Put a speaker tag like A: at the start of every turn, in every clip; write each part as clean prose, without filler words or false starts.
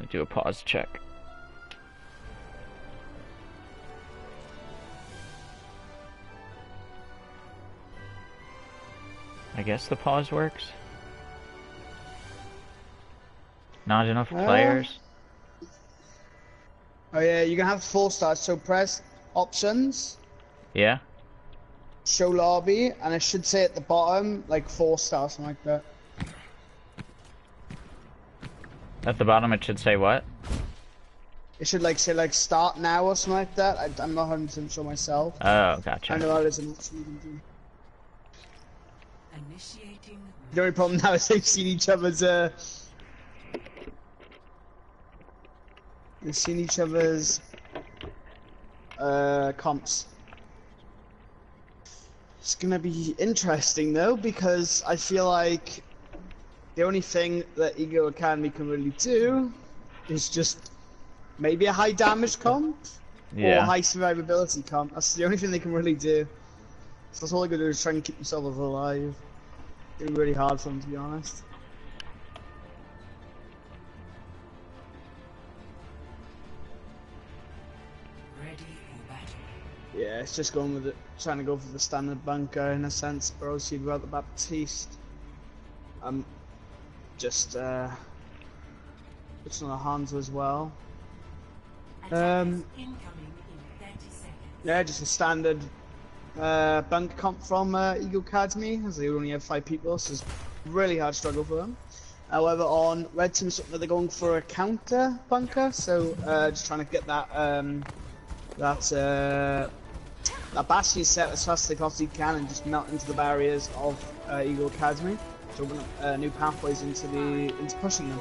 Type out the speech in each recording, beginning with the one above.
A: do a pause check. I guess the pause works. Not enough players.
B: Oh yeah, you can have 4 stars, so press options.
A: Yeah?
B: Show lobby, and it should say at the bottom, like 4 stars, something like that.
A: At the bottom it should say what?
B: It should like say like start now or something like that. I'm not 100% sure myself.
A: Oh, gotcha.
B: I know that is an option you can do.
C: Initiating.
B: The only problem now is they've seen each other's comps. It's gonna be interesting though, because I feel like the only thing that Ego Academy can really do is just maybe a high damage comp or high survivability comp. That's the only thing they can really do. So that's all they're gonna do is try and keep themselves alive. It's really hard for them, to be honest. Yeah, it's just going with it, trying to go for the standard bunker in a sense, but obviously without the Baptiste. Just it's on a Hanzo as well. Yeah, just a standard bunker comp from Eagle Academy, as they only have 5 people, so it's really hard struggle for them. However, on Red Team, they're going for a counter bunker, so just trying to get that that bastion set as fast as they possibly can and just melt into the barriers of Eagle Academy to open up new pathways into pushing them.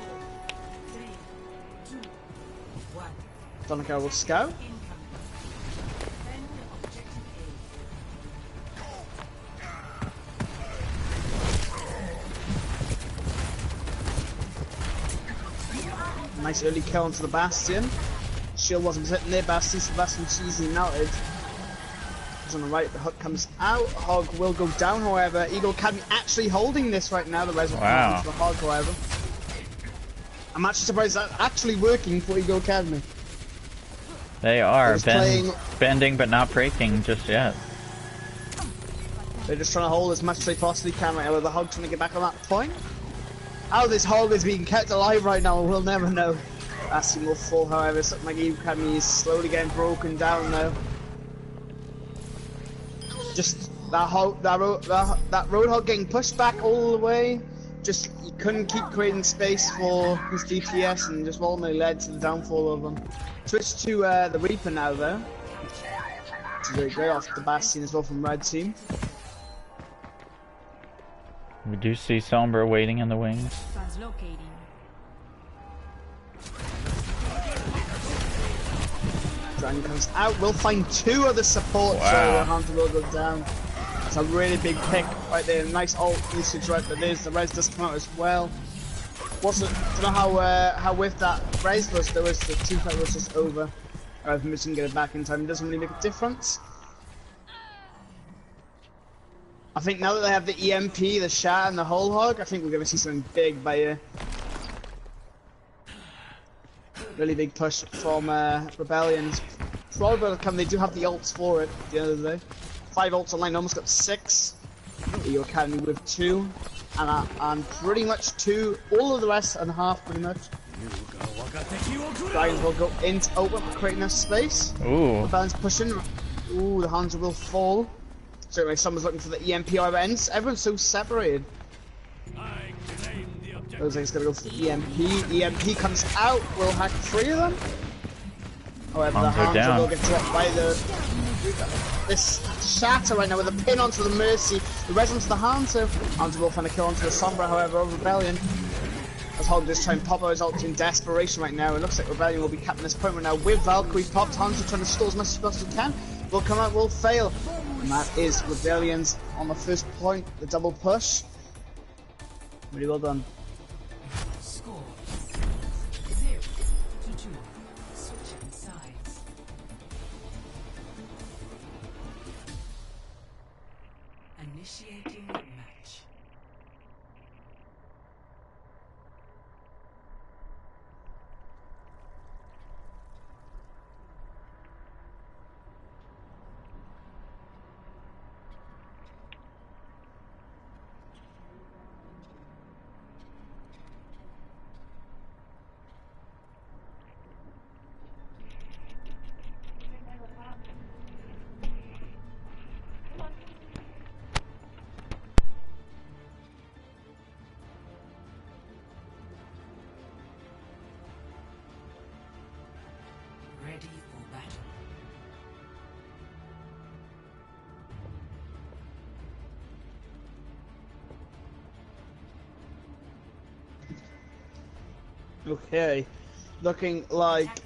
B: Donica will scout. Nice early kill onto the Bastion. Shield wasn't hitting their Bastion, so Bastion's easily melted. He's on the right, the hook comes out. Hog will go down, however. Eagle Academy actually holding this right now. The res will come out into the Hog, however. I'm actually surprised that's actually working for Eagle Academy.
A: They are bending but not breaking just yet.
B: They're just trying to hold as much as they possibly can right now, with the Hog trying to get back on that point. How this Hog is being kept alive right now, we'll never know. Bastion will fall, however. Something like Eagle Academy is slowly getting broken down though. Just that Roadhog getting pushed back all the way. Just he couldn't keep creating space for his DPS, and just ultimately led to the downfall of them. Switch to the Reaper now though. Which is very great off the Bastion as well from Red Team.
A: We do see Sombra waiting in the wings.
C: Translocating.
B: Dragon comes out. We'll find 2 other supports. So Hunter will go down. That's a really big pick right there. Nice ult usage right there. The res does come out as well. Don't know how with that res was. There was the 2 fight was just over. If we didn't get it back in time, it doesn't really make a difference. I think now that they have the EMP, the Shat, and the whole Hog, I think we're going to see something big by here. Really big push from Rebellions. Probably will come. They do have the ults for it at the end of the day. 5 ults online, almost got 6. Eagle Academy with 2. And pretty much 2, all of the rest and half pretty much. Dragons will go into open, creating a space.
A: Ooh.
B: Rebellions pushing. Ooh, the Hanzo will fall. So anyway, someone's looking for the EMP over ends. Everyone's so separated. Looks like it's gonna go for the EMP. EMP comes out. We'll hack 3 of them. However, the Hanzo will get dropped by this Shatter right now with a pin onto the Mercy. The res onto the Hanzo. Hanzo will find a kill onto the Sombra, however, over Rebellion. As Hog just trying to pop out his ult in desperation right now. It looks like Rebellion will be capping this point right now with Valkyrie popped. Hanzo trying to stall as much as possible can. Will come out, will fail. And that is Rebellions on the first point, the double push. Really well done.
C: Score 0-2. Switching sides. Initiating match.
B: Okay. Looking like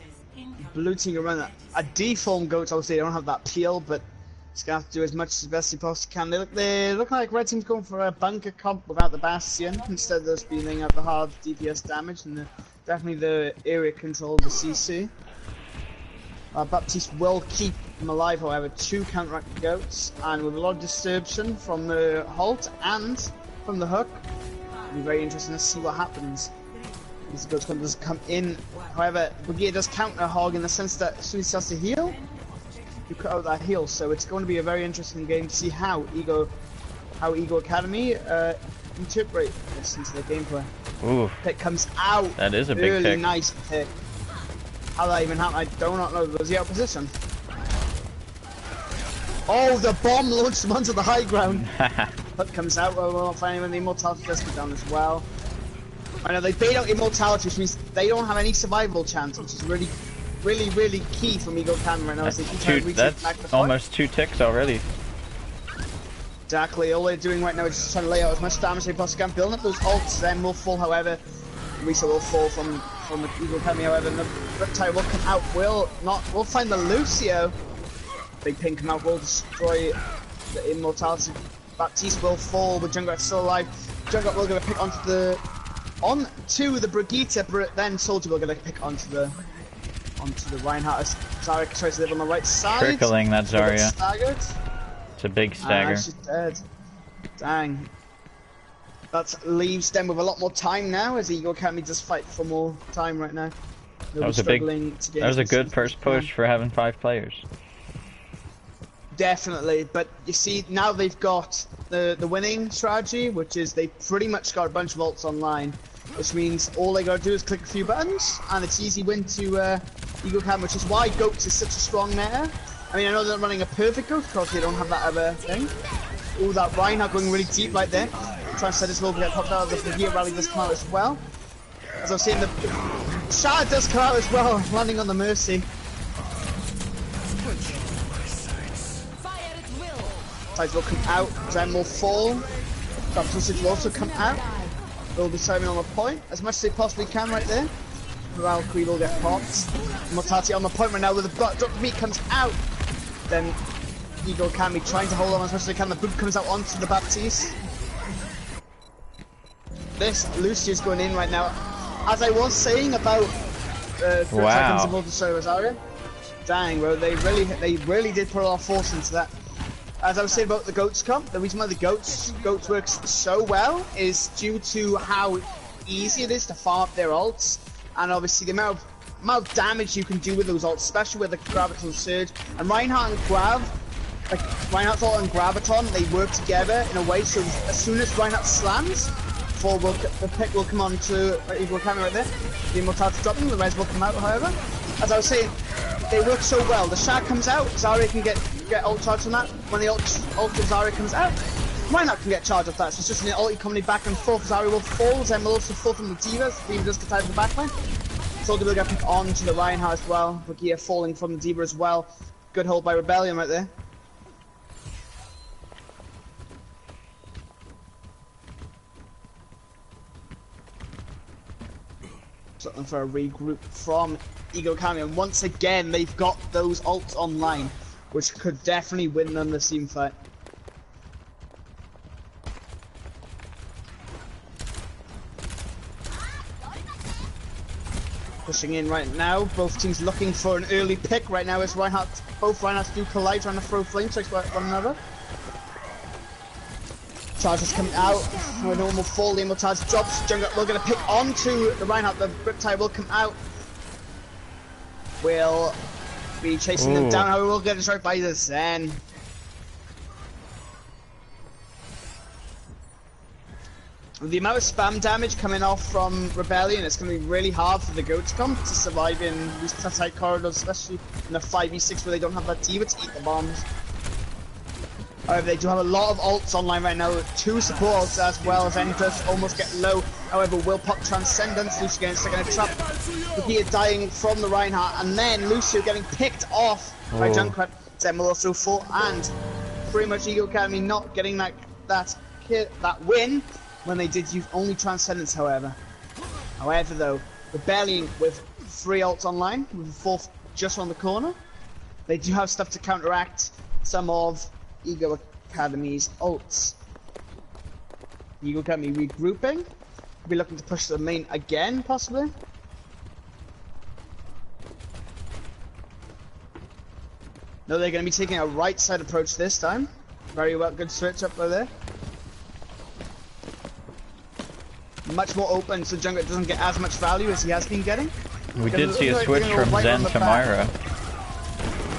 B: blue team are running a deformed goat. Obviously, they don't have that peel, but it's gonna have to do as much as best he possibly can. They look like red team's going for a bunker comp without the Bastion instead of those being out the hard DPS damage and definitely the area control of the CC. Baptiste will keep him alive, however, to counteract the goats, and with a lot of disruption from the halt and from the hook, it'll be very interesting to see what happens. These goats can just come in. However, Brigitte does counter Hog in the sense that as soon as he starts to heal, you cut out that heal. So it's going to be a very interesting game to see how Ego Academy integrate this into their gameplay.
A: Ooh.
B: Pick comes out.
A: That is a big
B: really
A: pick.
B: Nice pick. How that even happened, I do not know. Was he out of position? Oh, the bomb launched him onto the high ground. Hook comes out. Well, we're not finding when the immortality does come down as well. I know they bait out immortality, which means they don't have any survival chance, which is really key for Ego Academy right now. As they keep trying to retake back the fight.
A: Almost 2 ticks already.
B: Exactly. All they're doing right now is just trying to lay out as much damage as they possibly can. Building up those ults, then will fall. However, Risa will fall from the Ego Academy. However, the Riptide will come out. We'll find the Lucio. Big pin come out. Will destroy the immortality. Baptiste will fall, but Junkrat still alive. Junkrat will get a pick onto the Brigitte, but then Soldier will get a pick onto the Reinhardt as Zarya tries to live on the right side.
A: Trickling that Zarya.
B: Staggered.
A: It's a big stagger.
B: She's dead. Dang. That leaves them with a lot more time now as Ego Academy does fight for more time right now.
A: That was a good first push for having 5 players.
B: Definitely, but you see now they've got the winning strategy, which is they pretty much got a bunch of ults online, which means all they gotta do is click a few buttons and it's easy win to Ego Academy, which is why Goats is such a strong meta. I mean, I know they're running a perfect Goat because they don't have that other thing. Oh, that Reinhardt going really deep right there. Trying to set his will get popped out. The gear rally does come out as well. As I've seen, the Shard does come out as well, landing on the Mercy. Tides will come out, Zen will fall. That Dosage will also come out. They'll be timing on the point as much as they possibly can right there. Valkyrie will get popped. Immortality on the point right now with the butt drop meat comes out. Then Ego Academy trying to hold on as much as they can. The boot comes out onto the Baptiste. This Lucio's going in right now. As I was saying about 3 seconds of Multi-Story Zarya. Dang, bro, they really did put a lot of force into that. As I was saying about the Goats comp, the reason why the Goats works so well is due to how easy it is to farm up their ults, and obviously the amount of damage you can do with those ults, especially with the Graviton Surge. And Reinhardt and Grav, like Reinhardt's ult and Graviton, they work together in a way so as soon as Reinhardt slams, the pick will come on to Ego Academy right there. The immortality dropping, the res will come out, however. As I was saying, they work so well. The Shard comes out, Zarya can get ult charge on that. When the ult of Zarya comes out, Reinhardt can get charge of that. So it's just an ulti coming back and forth. Zarya will fall, Zen will also fall from the D.Va. D.Va does get out of the backline. Soldier will get picked on to the Reinhardt as well. Brigitte falling from the D.Va as well. Good hold by Rebellion right there. Looking for a regroup from Ego Academy, and once again they've got those ults online, which could definitely win them the team fight. Pushing in right now, both teams looking for an early pick right now as both Reinhardts do collide, trying to throw flame strikes at one another. Charges coming out for a normal fall, the Immortality drops, Junkrat will get a pick onto the Reinhardt, the Riptide will come out. Will be chasing them down, however will get destroyed by the Zen. With the amount of spam damage coming off from Rebellion, it's going to be really hard for the Goats comp to survive in these tight corridors, especially in a 5v6 where they don't have that D.Va to eat the bombs. However, they do have a lot of ults online right now, 2 support ults as well as Endless almost get low. However, will pop Transcendence, Lucio getting stuck in a trap. Brigitte dying from the Reinhardt, and then Lucio getting picked off by Junkrat. Zen will also fall, and pretty much Ego Academy not getting that win when they did use only Transcendence, however. However though, Rebellion with 3 ults online, with a 4th just on the corner. They do have stuff to counteract some of Ego Academy's ults. Ego Academy regrouping. Be looking to push the main again, possibly. No, they're going to be taking a right side approach this time. Very well, good switch up there. Much more open, so Jungler doesn't get as much value as he has been getting.
A: We did see a switch from Zen to Myra.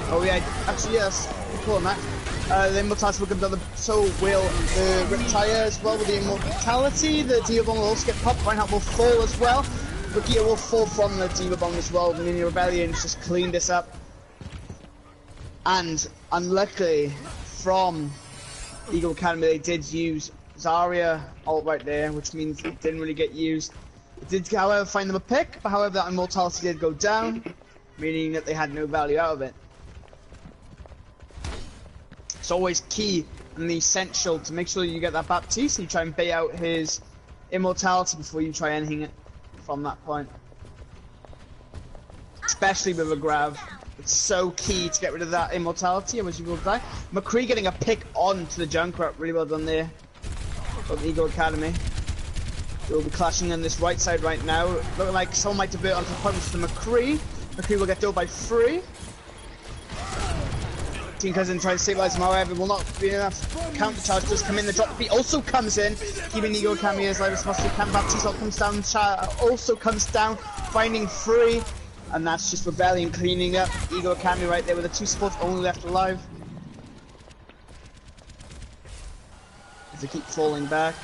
B: Oh yeah, actually yes, cool on that. The Immortality will come down, so will the Riptire as well with the Immortality. The Diva Bomb will also get popped, Reinhardt will fall as well. Brigitte will fall from the Diva Bomb as well, meaning Rebellion just cleaned this up. And unluckily, from Eagle Academy, they did use Zarya ult right there, which means it didn't really get used. It did, however, find them a pick, but however, that Immortality did go down, meaning that they had no value out of it. It's always key and essential to make sure you get that Baptiste and you try and bait out his Immortality before you try anything from that point. Especially with a Grav. It's so key to get rid of that Immortality, otherwise you will die. McCree getting a pick on to the Junkrat, really well done there. From Eagle Academy. They'll be clashing on this right side right now. Looking like someone might divert onto the point to McCree. McCree will get killed by 3. Team Cousin tries to stabilize him, however, will not be enough. Counter charge does come in, the drop the beat also comes in, keeping Eagle Academy as light as possible. Baptiste comes down, also comes down, finding 3, and that's just Rebellion cleaning up Eagle Academy right there with the 2 supports only left alive. As they keep falling back.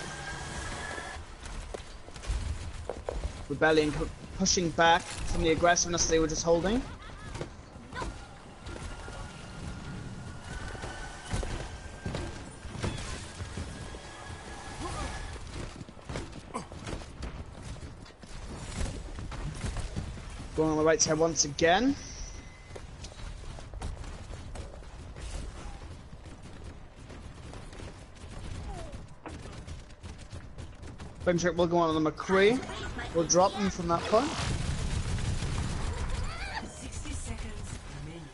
B: Rebellion pushing back from the aggressiveness they were just holding. Going on the right side once again. Brimcheck will go on the McCree. We'll drop him from that point.
C: 60 seconds remaining.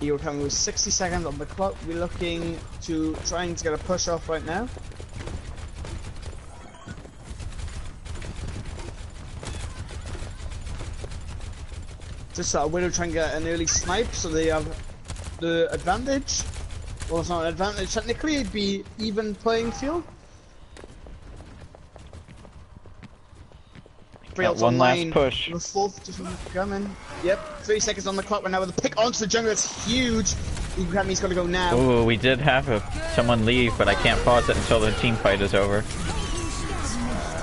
B: You're coming with 60 seconds on the clock. We're looking to trying to get a push off right now. Just Widow trying to get an early snipe so they have the advantage. Well, it's not an advantage technically, it'd be even playing field.
A: One last push.
B: The 4th just coming. Yep, 3 seconds on the clock right now with a pick onto the jungle. It's huge. Eagle Academy's got to go now.
A: Ooh, we did have someone leave, but I can't pause it until the team fight is over.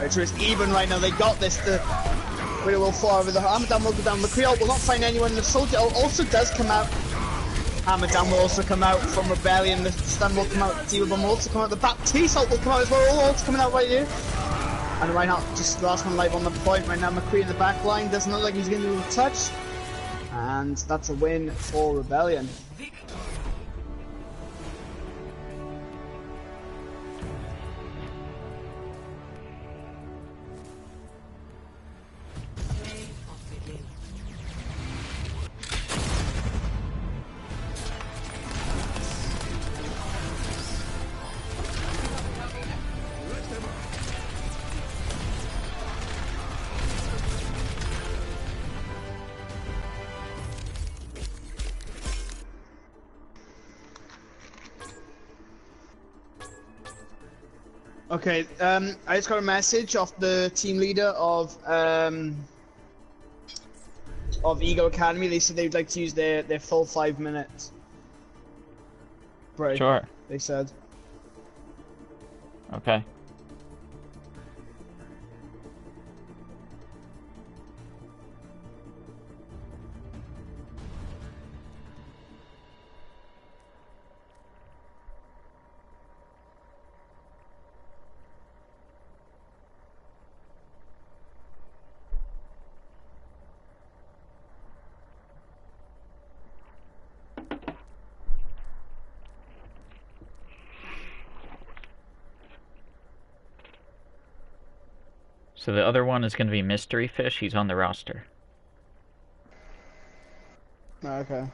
B: It's even right now. They got this. The Widow will fall over the Hammerdown will go down. McCree will not find anyone. The Soldier also does come out. Hammerdown will also come out from Rebellion. The stun will come out. Diva Bomb will also come out. The Baptiste ult will come out as well. All ults coming out right here. And Reinhardt just last one live on the point right now. McCree in the back line doesn't look like he's going to do a touch. And that's a win for Rebellion. Okay, I just got a message off the team leader of Ego Academy. They said they'd like to use their full 5 minutes break.
A: Sure.
B: They said.
A: Okay. So the other one is going to be Mystery Fish. He's on the roster.
B: Okay.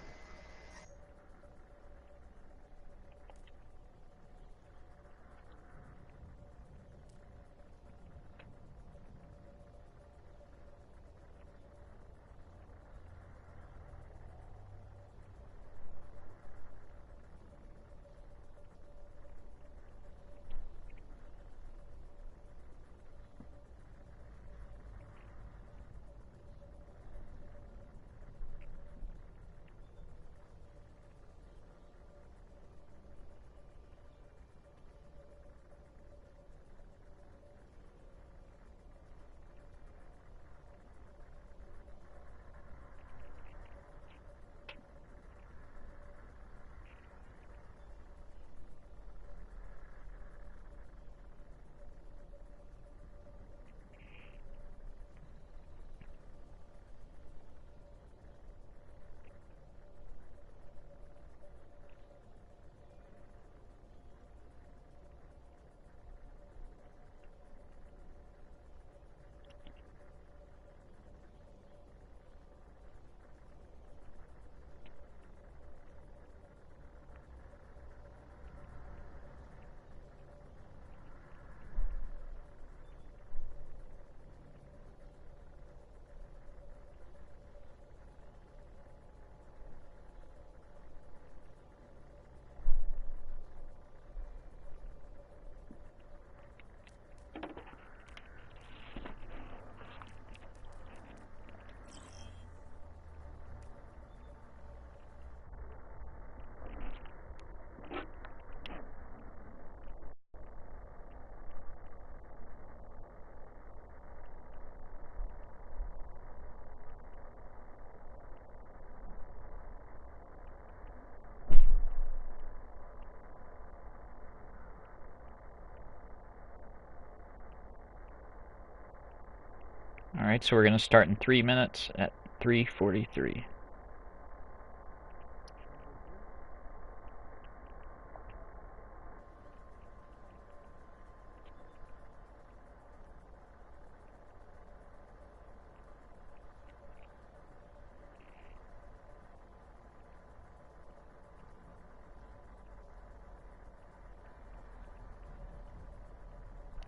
A: Alright, so we're going to start in 3 minutes at 3:43.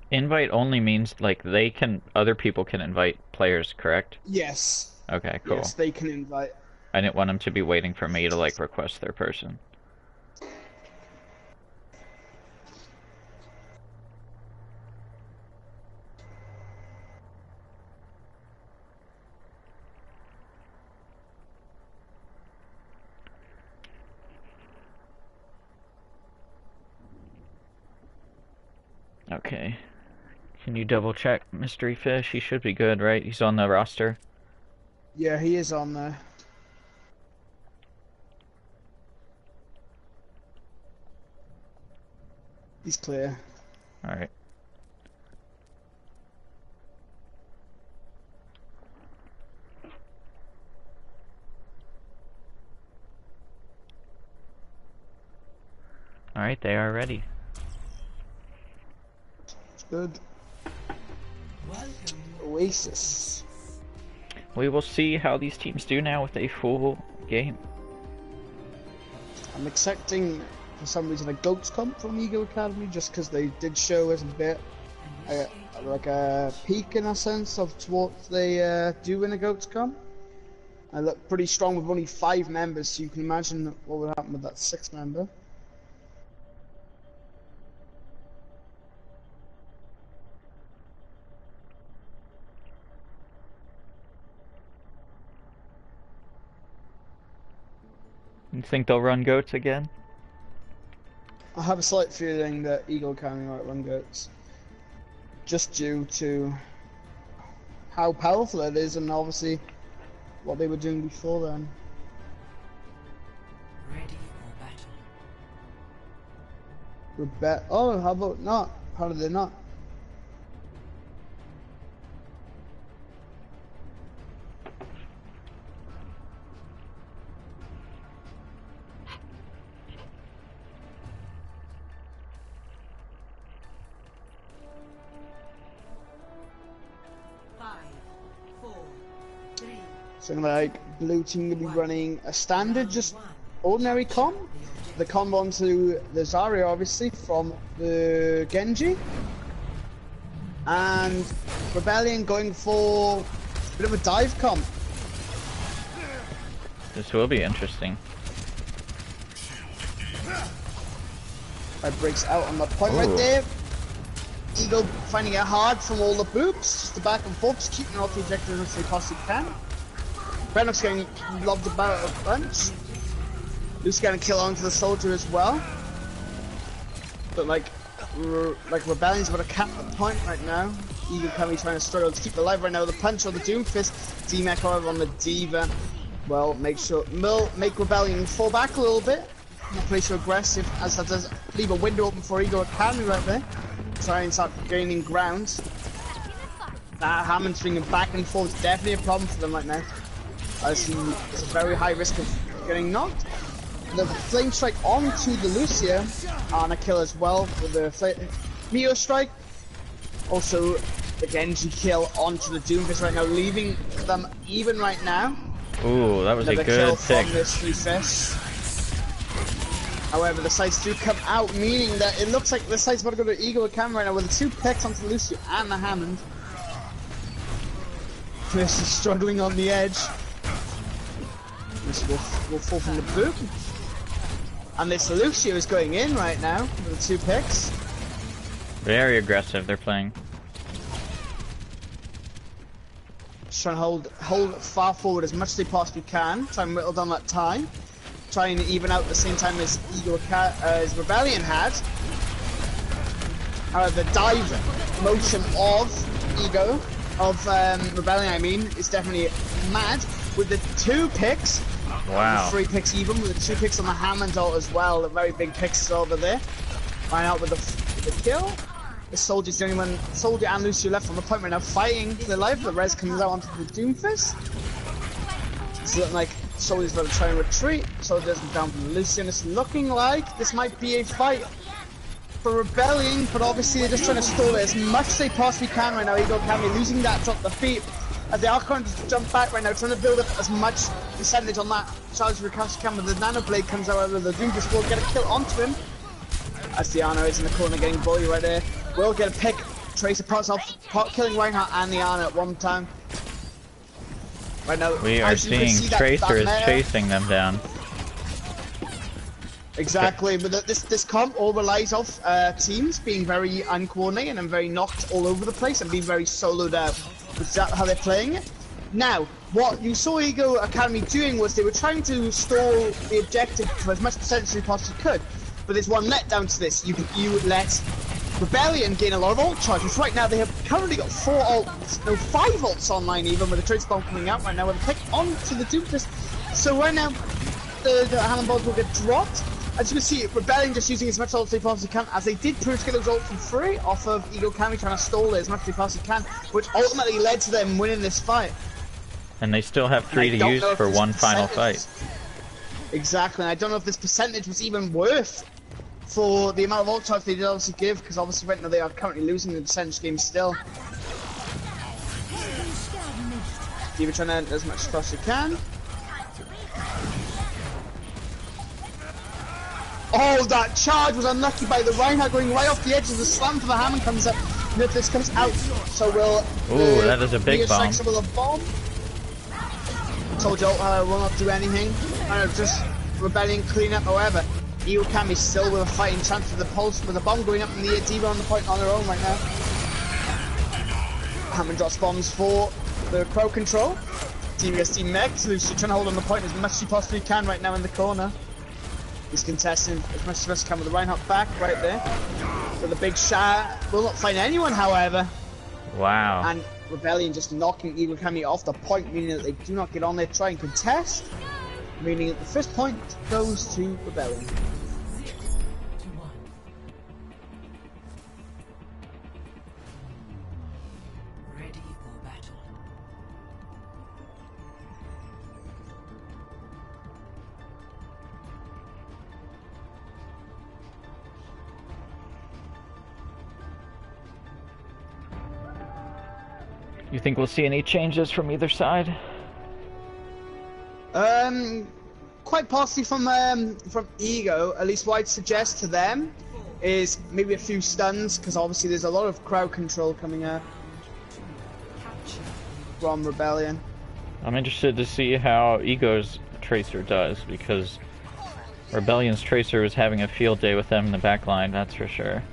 A: Invite only means like other people can invite players, correct?
B: Yes.
A: Okay, cool.
B: Yes, they can invite.
A: I didn't want them to be waiting for me to like request their person. Okay. Can you double check Mystery Fish? He should be good, right? He's on the roster.
B: Yeah, he is on there. He's clear.
A: Alright. Alright, they are ready.
B: It's good.
C: Welcome.
B: Oasis.
A: We will see how these teams do now with a full game.
B: I'm expecting, for some reason, a Goats Comp from Eagle Academy, just because they did show us a bit, like a peek in a sense of what they do in a Goats Comp. I look pretty strong with only 5 members, so you can imagine what would happen with that 6th member.
A: You think they'll run goats again?
B: I have a slight feeling that Eagle Academy might run Goats, just due to how powerful it is and obviously what they were doing before then.
C: Ready for battle.
B: Oh, how about not? How did they not? So like blue team will be running a standard, just ordinary comp. The comp onto the Zarya obviously from the Genji. And Rebellion going for a bit of a dive comp.
A: This will be interesting.
B: Breaks out on the point right there. Eagle finding it hard from all the boops, just the back and forth, just keeping off the objective as they possibly can. Brennock's getting lobbed about a bunch. Luke's getting a kill onto the soldier as well. But like Rebellion's about to cap the point right now. Eagle Kami trying to struggle to keep alive right now with a punch on the Doomfist. D-Mech however on the D.Va. Well, make Rebellion fall back a little bit. Not play so aggressive as that does leave a window open for Eagle Academy right there. Try and start gaining ground. That Hammond swinging back and forth is definitely a problem for them right now. As he is a very high risk of getting knocked. The Flame Strike onto the Lucia on a kill as well with the Meteor Strike. Also the Genji kill onto the Doomfist right now, leaving them even right now.
A: Ooh, that was
B: Another
A: a good
B: kill
A: pick.
B: from this Doomfist. However, the sides do come out, meaning that it looks like the side's about to go to Eagle Academy right now with the 2 picks onto the Lucio and the Hammond. This is struggling on the edge. This will fall from the boot. And this Lucio is going in right now with the 2 picks.
A: Very aggressive, they're playing.
B: Just trying to hold far forward as much as they possibly can. Try and whittle down that time. Try and even out at the same time as as Rebellion had. The dive motion of Rebellion I mean, is definitely mad. With the 2 picks.
A: Wow.
B: 3 picks even, with the 2 picks on the Hammond ult as well. The very big picks over there. Find out with the kill. The Soldier's the only one, Soldier and Lucio left on the point right now fighting for their life. The res comes out onto the Doomfist. It's looking like Soldier's about to try and retreat. Soldier doesn't down from Lucio, and it's looking like this might be a fight for Rebellion, but obviously they're just trying to stall it as much as they possibly can right now. Eagle Academy losing that drop the feet. As they are trying to jump back right now, trying to build up as much percentage on that charge recovery cam. The Nano Blade comes out over the Doomfist will get a kill onto him. As Diana is in the corner getting bullied right there. Will get a pick. Tracer pots off, killing Reinhardt and Diana at one time. Right now,
A: we are seeing Tracer is chasing them down.
B: Exactly, but this comp all relies off teams being very uncoordinated and very knocked all over the place and being very soloed out. Is that how they're playing it? Now, what you saw Eagle Academy doing was they were trying to stall the objective to as much percentage as they possibly could. But there's one letdown to this. You let Rebellion gain a lot of ult charges. Right now they have currently got 4 ults, no 5 ults online even, with the Trace Bomb coming out right now with a pick onto the Doomfist. So right now the Hammond Bombs will get dropped. As you can see, Rebellion just using as much ult as they possibly can, as they did prove to get those ults for free off of Eagle Academy trying to stall it as much as they possibly can, which ultimately led to them winning this fight.
A: And they still have 3 to use for one final fight.
B: Exactly, and I don't know if this percentage was even worth for the amount of ult charge they did obviously give, because obviously right now they are currently losing the percentage game still. D.Va trying to enter as much as they can. Oh, that charge was unlucky by the Reinhardt going right off the edge of the slam for the Hammond comes up. And if this comes out, so will
A: ooh, that is a big bomb.
B: Will a bomb. Soldier will not do anything. Just Rebellion clean up, however. Eagle Academy still with a fighting chance with the pulse, with a bomb going up in the air. D.Va on the point on their own right now. Hammond drops bombs for the crowd control. D.Va gets D-Mech. Lucy trying to hold on the point as much as she possibly can right now in the corner. He's contesting as much as he can with the Reinhardt back right there. With a big shot. Will not find anyone, however.
A: Wow.
B: And Rebellion just knocking Eagle Academy off the point, meaning that they do not get on there, try and contest. Meaning that the first point goes to Rebellion.
D: Ready for battle.
A: You think we'll see any changes from either side?
B: Quite possibly from Ego. At least what I'd suggest to them is maybe a few stuns, because obviously there's a lot of crowd control coming out from Rebellion.
A: I'm interested to see how Ego's Tracer does, because Rebellion's Tracer was having a field day with them in the back line, that's for sure.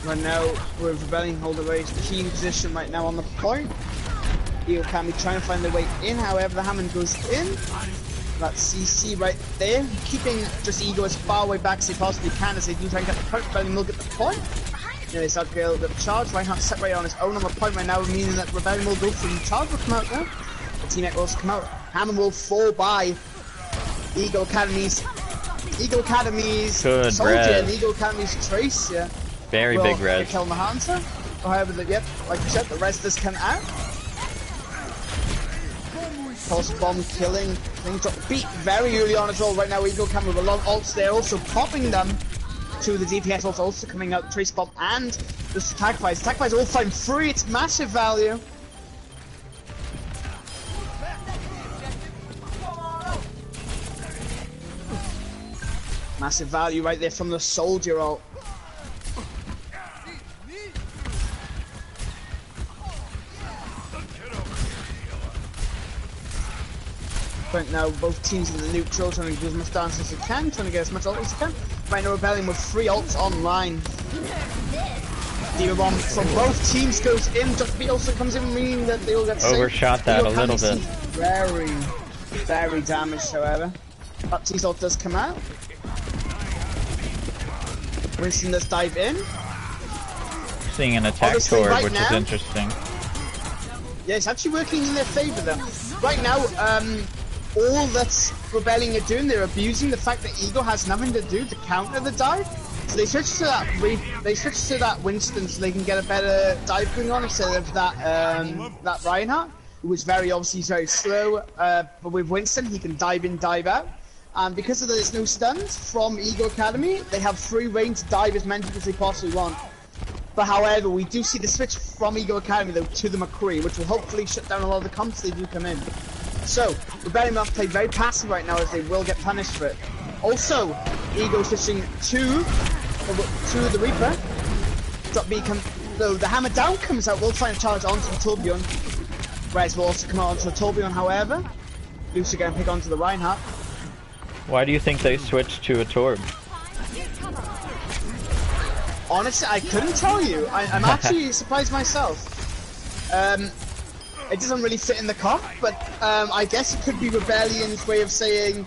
B: Right now, with Rebellion holding a very key position right now on the point. Ego can be trying to find their way in, however the Hammond goes in. That's CC right there, keeping just Ego as far away back as they possibly can as they do try and get the point. Rebellion will get the point. They start to get a little bit of charge. Reinhardt separated on his own on the point right now, meaning that Rebellion will go for the charge will come out now. The teammate will also come out. Hammond will fall by Ego Academy's
A: Good
B: Soldier
A: res.
B: and Ego Academy's Trace, yeah.
A: Very big res.
B: Kill the Hunter. However, yep, like you said, the rest does come out. Pulse bomb killing. Things drop beat very early on as well. Right now, Ego Academy with a long ults there, also popping them to the DPS ults also coming out. Trace bomb and the Sacrifice. Sacrifice all find free. It's massive value. Massive value right there from the Soldier ult. Right now, both teams in the neutral trying to do as much dance as they can, trying to get as much ult as they can. Right now, Rebellion with 3 ults online. D.Va Bomb from both teams goes in, just B also comes in, meaning that they all get saved.
A: Overshot that a little bit.
B: Very, very damaged, however. Baptiste ult does come out. Winston does dive in.
A: Seeing an attack
B: Obviously,
A: sword,
B: right
A: which
B: now,
A: is interesting.
B: Yeah, it's actually working in their favor though. Right now, all that Rebellion are doing, they're abusing the fact that Ego has nothing to do to counter the dive. So they switch to that Winston so they can get a better dive going on instead of that that Reinhardt, who was obviously very slow. But with Winston, he can dive in, dive out. And because of there's no stuns from Ego Academy, they have free reign to dive as many as they possibly want. But however, we do see the switch from Ego Academy though to the McCree, which will hopefully shut down a lot of the comps they do come in. So, Rebellion must play very passive right now as they will get punished for it. Also, Ego switching to the Reaper. Drop B though the Hammer down comes out, will try and charge onto the Torbjorn. Rez will also come out onto the Torbjorn, however. Lucy going to pick onto the Reinhardt.
A: Why do you think they switched to a Torb?
B: Honestly, I couldn't tell you. I'm actually surprised myself. It doesn't really fit in the comp, but I guess it could be Rebellion's way of saying,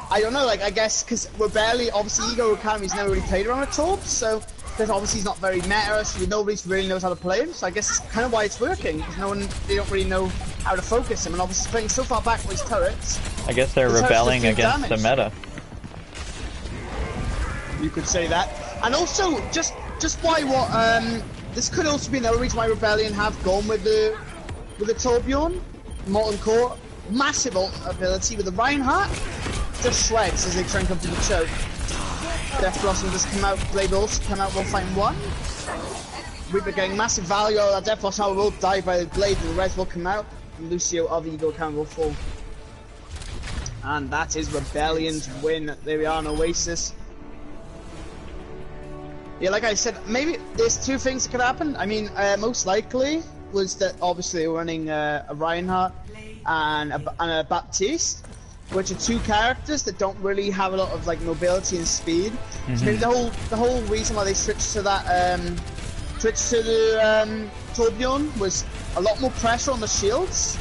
B: I don't know, like, I guess, because Rebellion, obviously Ego Academy's never really played around a Torb, so, because obviously he's not very meta, so nobody really knows how to play him, so I guess it's kind of why it's working, because they don't really know how to focus him, and obviously playing so far back with his turrets.
A: I guess they're rebelling against the meta.
B: You could say that. And also, just why this could also be another reason why Rebellion have gone with the Torbjorn, Molten Core, massive ult ability with the Reinhardt, just shreds as they try and come to the choke. Death Blossom does come out, Blade will also come out, we'll find one. Reaper getting massive value out of that Death Blossom, will die by the Blade and the Res will come out, and Lucio of Ego Academy will fall. And that is Rebellion's win. There we are on Oasis. Yeah, like I said, maybe there's two things that could happen. I mean, most likely was that obviously they were running a Reinhardt and a Baptiste, which are two characters that don't really have a lot of like mobility and speed. So maybe the whole reason why they switched to that Torbjorn was a lot more pressure on the shields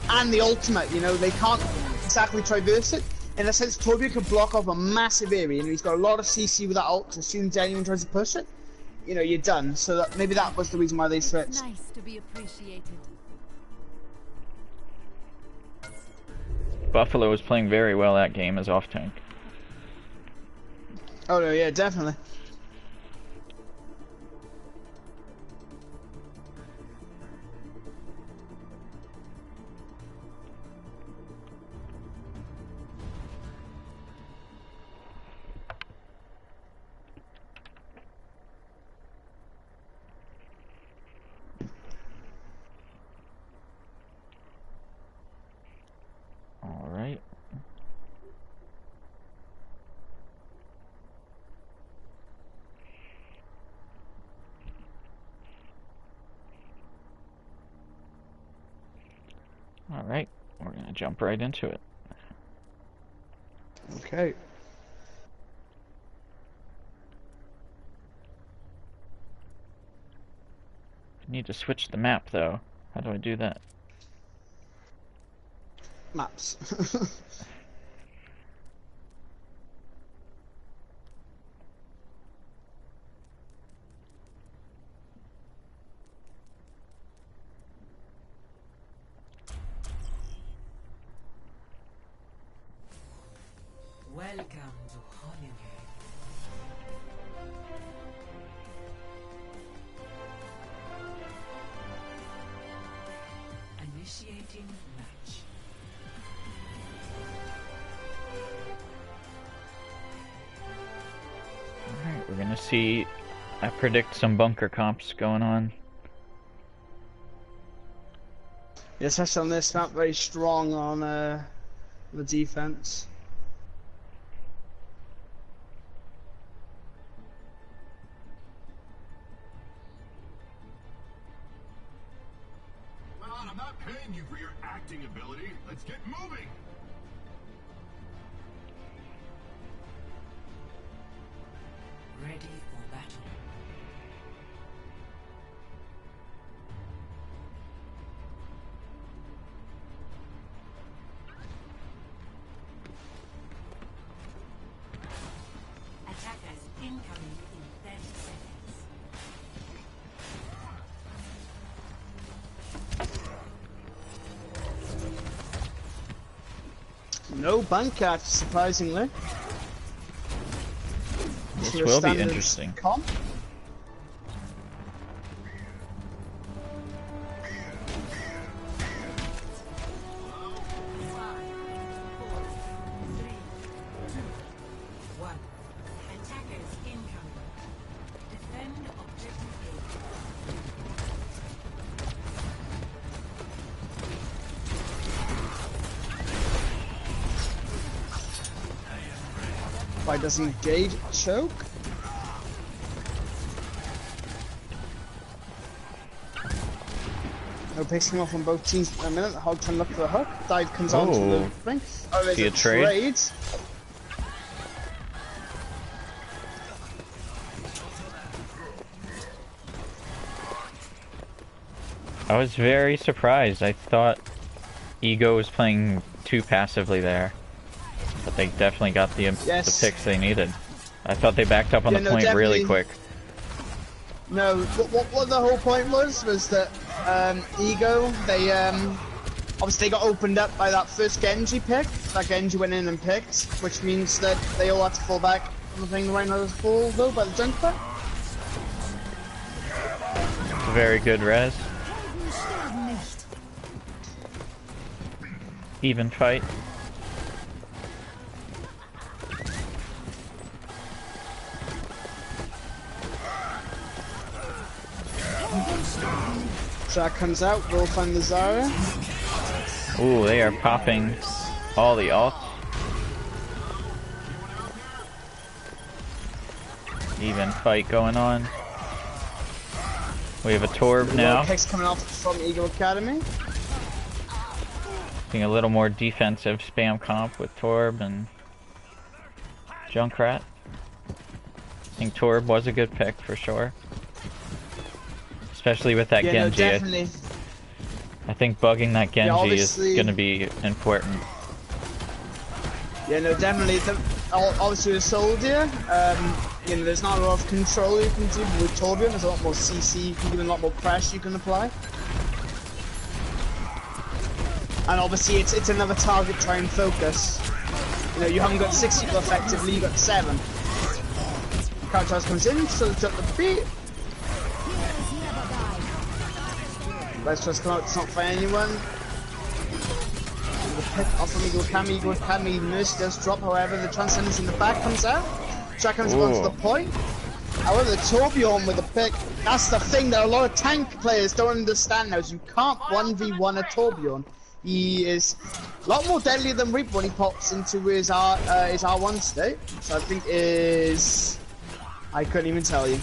B: and the ultimate. You know, they can't exactly traverse it. In a sense, Torbjorn can block off a massive area, and he's got a lot of CC with that ult, so as soon as anyone tries to push it, you know, you're done. So maybe that was the reason why they switched.
E: Nice to be appreciated.
A: Buffalo was playing very well that game as off tank.
B: Oh no, yeah, definitely.
A: Alright, we're gonna jump right into it.
C: Okay.
A: I need to switch the map though. How do I do that?
B: Maps.
D: Welcome to Hollywood. Initiating match.
A: Alright, we're gonna see. I predict some bunker comps going on.
B: Yes, especially on this map, very strong on the defense.
E: Well, I'm not paying you for your acting ability. Let's get moving.
D: Ready for battle. Attackers incoming in 30 seconds.
B: No bunker, surprisingly.
A: This
B: To a
A: will be
B: standard
A: interesting.
B: comp.
D: One. Attackers incoming. Defend objective
B: Why doesn't Jade choke? No picking off on both teams in a minute. Hog trying to look for the hook. Dive comes on to the
A: Oh.
B: thing. Oh, there's
A: See
B: a
A: a trade?
B: trade.
A: I was very surprised. I thought Ego was playing too passively there. But they definitely got the
B: Yes.
A: picks they needed. I thought they backed up on
B: Yeah,
A: the
B: no,
A: point really
B: definitely.
A: quick.
B: No, what the whole point was that Ego, they obviously they got opened up by that first Genji pick. That Genji went in and picked, which means that they all had to fall back on the thing right now to fall though by the jumper.
A: It's a very good res. Even fight.
B: Jack comes out, we'll find the Zarya.
A: Ooh, they are popping all the ults. Even fight going on. We have a Torb now.
B: Kicks coming off from Eagle Academy.
A: Being a little more defensive spam comp with Torb and Junkrat. I think Torb was a good pick for sure. Especially with that
B: Yeah, no,
A: Genji.
B: definitely.
A: I think bugging that Genji is
B: obviously-
A: going to be important.
B: Yeah, no, definitely. Obviously, with Soldier, you know, there's not a lot of control you can do, but with Torbjorn, there's a lot more CC, you can give him a lot more pressure you can apply. And obviously, it's another target try and focus. You know, you haven't got 6 people effectively, you got 7. Counter comes in, so it's up the beat. Let's just come out, it's not for anyone. The pick off from Eagle Academy, Mercy does drop, however, the Transcendence in the back comes out. Jack comes on to the point. However, the Torbjorn with the pick, that's the thing that a lot of tank players don't understand now, is you can't 1v1 a Torbjorn. He is a lot more deadly than Reaper when he pops into his R1 state. So I think is... I couldn't even tell you.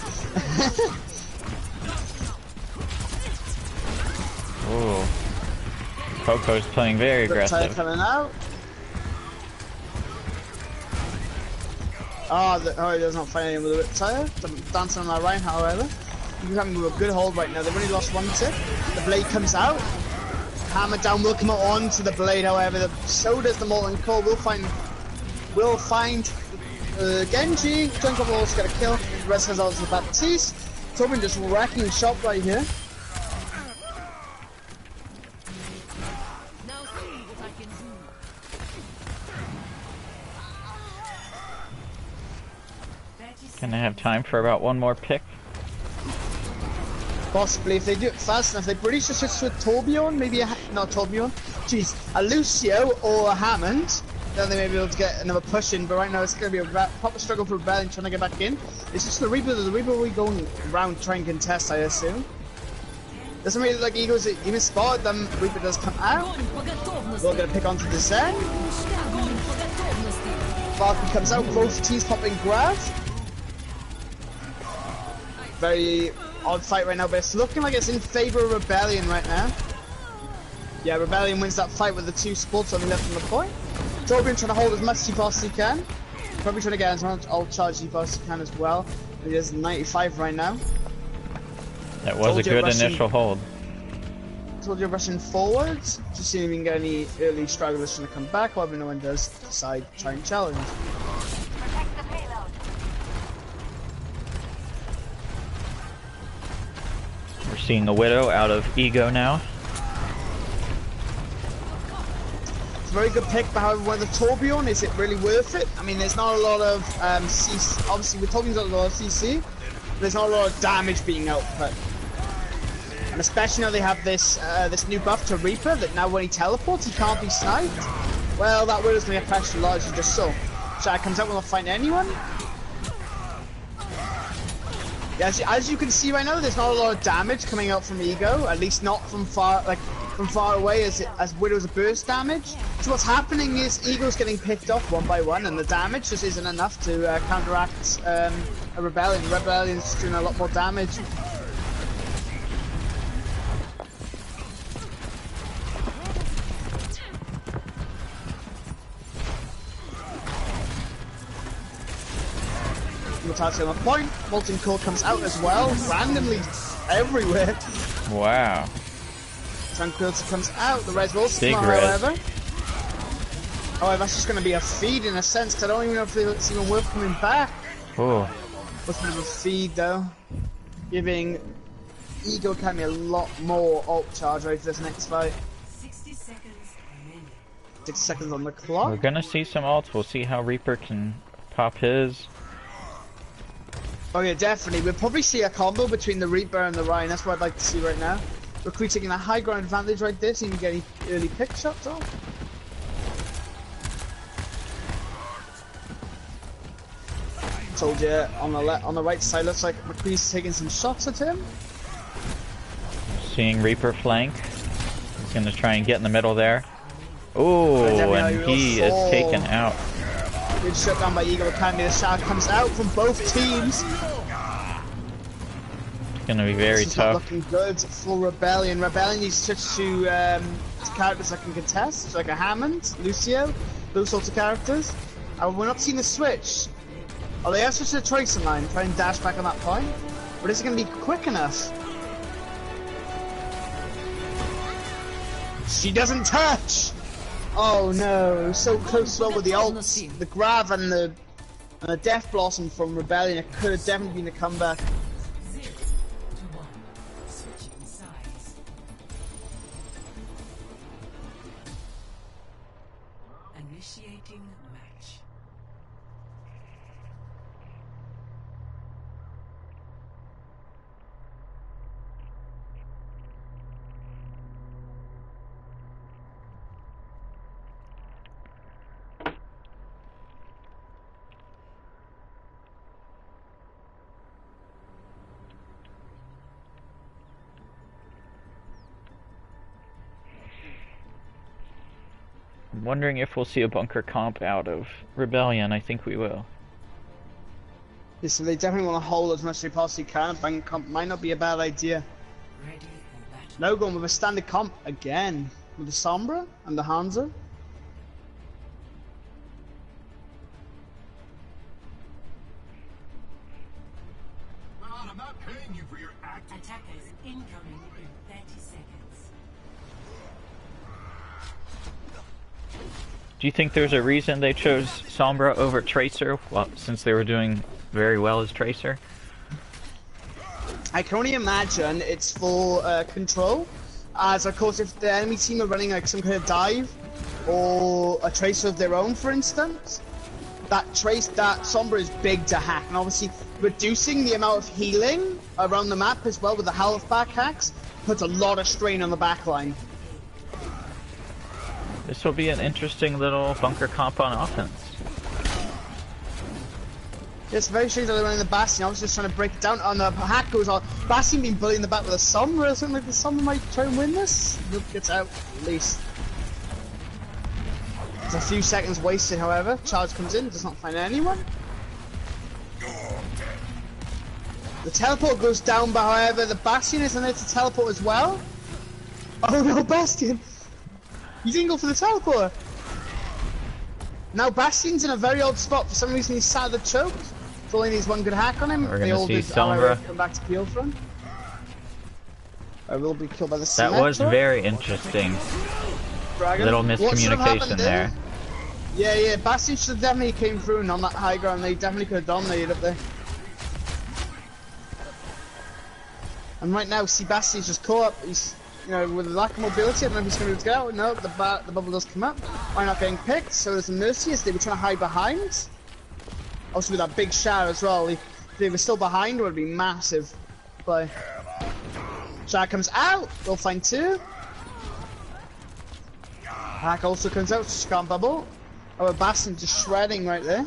A: Ooh. Coco's playing very
B: Riptide
A: aggressive.
B: coming out. Oh, he does not find anyone with a Riptide. Dancing on that Ryan, however. He's having a good hold right now. They've only lost one tick. The blade comes out. Hammer down will come onto the blade, however. So does the Molten Core. We'll find Genji. Jungle Ball's got a kill. The rest has also Baptiste. Tobin just wrecking shop right here.
A: Gonna have time for about one more pick.
B: Possibly, if they do it fast enough. They pretty should switch to a Torbjorn, maybe not Torbjorn. Jeez, a Lucio or a Hammond. Then they may be able to get another push in, but right now it's going to be a proper struggle for Rebellion trying to get back in. It's just the Reaper will be going around trying to contest, I assume. Doesn't really look like Eagles even spotted them. Reaper does come out. We're going to pick onto the Zen. Valkyrie comes out, both teams popping grab. Very odd fight right now, but it's looking like it's in favor of Rebellion right now. Yeah, Rebellion wins that fight with the 2 spots only left on the point. Torbjorn trying to hold as much as he possibly can. Probably trying to get as much ult charge as he possibly can as well. He is 95 right now.
A: That was a good initial hold.
B: Told you rushing forwards. Just seeing if we can get any early stragglers trying to come back. However, no one does decide to try and challenge.
A: We're seeing the Widow out of Ego now.
B: It's a very good pick, but however, with the Torbjorn, is it really worth it? I mean, there's not a lot of CC. Obviously, with Torbjorn's got a lot of CC, but there's not a lot of damage being output. And especially now they have this this new buff to Reaper that now when he teleports, he can't be sniped. Well, that Widow's going to get pressured largely just so. Shad comes out, will not find anyone. Yeah, as you can see right now, there's not a lot of damage coming out from Ego, at least not from far away as Widow's burst damage. So what's happening is Ego's getting picked off one by one, and the damage just isn't enough to counteract a Rebellion. Rebellion's doing a lot more damage. On the point, Molten Core comes out as well, randomly everywhere.
A: Wow.
B: Tranquility comes out, the res will
A: Big
B: come out,
A: res.
B: however. Oh, that's just going to be a feed in a sense, because I don't even know if it's even worth coming back.
A: Oh.
B: What's a bit of a feed though? Giving Ego Academy a lot more ult charge right for this next fight.
D: 60 seconds remaining.
B: 6 seconds on the
A: We're
B: clock.
A: gonna see some ults. We'll see how Reaper can pop his.
B: Oh yeah, definitely. We'll probably see a combo between the Reaper and the Ryan. That's what I'd like to see right now. Recruit taking a high ground advantage right there, so you can get any early pick shots off. Told you on the right side, looks like McCree's taking some shots at him.
A: Seeing Reaper flank. He's gonna try and get in the middle there. Oh, and he is taken out.
B: Good shut down by Eagle Academy. The shot comes out from both teams.
A: It's gonna be very
B: This is not
A: tough.
B: looking good for Rebellion. Rebellion needs to switch to characters that can contest, like a Hammond, Lucio, those sorts of characters. We're not seeing the switch. Oh, they have switched to the Tracer line, try and dash back on that point. But is it going to be quick enough? She doesn't touch! Oh no, so close well with the ults, the grab and the Death Blossom from Rebellion. It could have definitely been a comeback.
D: 0 to 1. Switching sides. Initiating match.
A: I'm wondering if we'll see a bunker comp out of Rebellion. I think we will.
B: Yeah, so they definitely want to hold as much as they possibly can. Bank comp might not be a bad idea.
D: Ready for battle.
B: No, going with a standard comp again. with the Sombra and the Hanzo.
E: Man, I'm not paying you for your acting.
D: Attackers incoming in 30 seconds.
A: Do you think there's a reason they chose Sombra over Tracer? Well, since they were doing very well as Tracer.
B: I can only imagine it's for control, as of course if the enemy team are running like some kind of dive or a Tracer of their own, for instance, that Sombra is big to hack, and obviously reducing the amount of healing around the map as well with the health back hacks puts a lot of strain on the backline.
A: This will be an interesting little bunker comp on offense.
B: It's very strange that they're running the Bastion. I was just trying to break it down, and the hack goes on. Bastion being bullied in the back with a Sombra or something like the Sombra might try and win this. Nope, gets out, at least. There's a few seconds wasted, however. Charge comes in, does not find anyone. The teleport goes down, but however, the Bastion is unable to teleport as well. Oh no, Bastion! You didn't go for the teleport! Now Bastion's in a very odd spot. For some reason he's sat at the choke. Only needs one good hack on him.
A: We're
B: they
A: gonna
B: all
A: see
B: did
A: Sombra
B: come back to peel for him. I will be killed by the
A: That was
B: Symmetra.
A: very interesting.
B: Dragon.
A: Little
B: What should have
A: miscommunication
B: happened
A: there.
B: Yeah, Bastion should have definitely came through and on that high ground. They definitely could have dominated up there. And right now, see Bastion's just caught up. He's, you know, with the lack of mobility. I don't know if he's going to be able to get out. No, the bubble does come up. Why not getting picked? So there's a Mercy as they were trying to hide behind. Also with that big shower as well. If they were still behind, it would be massive play. Shower comes out. We'll find two. Hack also comes out. Just can't bubble. Oh, Bastion just shredding right there.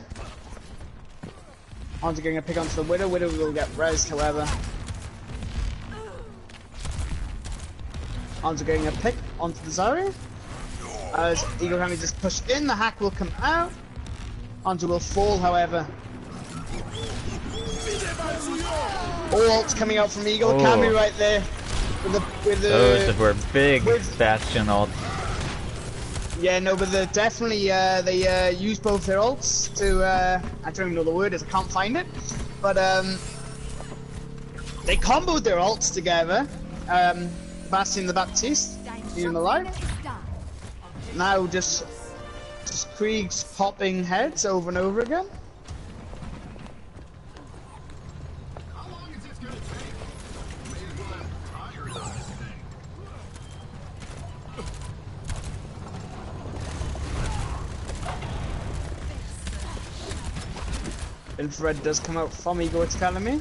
B: Onto getting a pick onto the Widow. Widow will get rezzed, however. Onto getting a pick onto the Zarya. As Eagle Kami just pushed in, the hack will come out. Onto will fall, however. All ults coming out from Eagle Kami right there. With the
A: Those were big Bastion ults.
B: Yeah, no, but definitely they use both their ults to I don't even know the word is, I can't find it. But they comboed their ults together. Bastion the Baptiste, leaving him alive. Now just Krieg's popping heads over and over again.
E: How long is this gonna take? May as well have tires on this thing.
B: Infrared does come out from Ego Academy.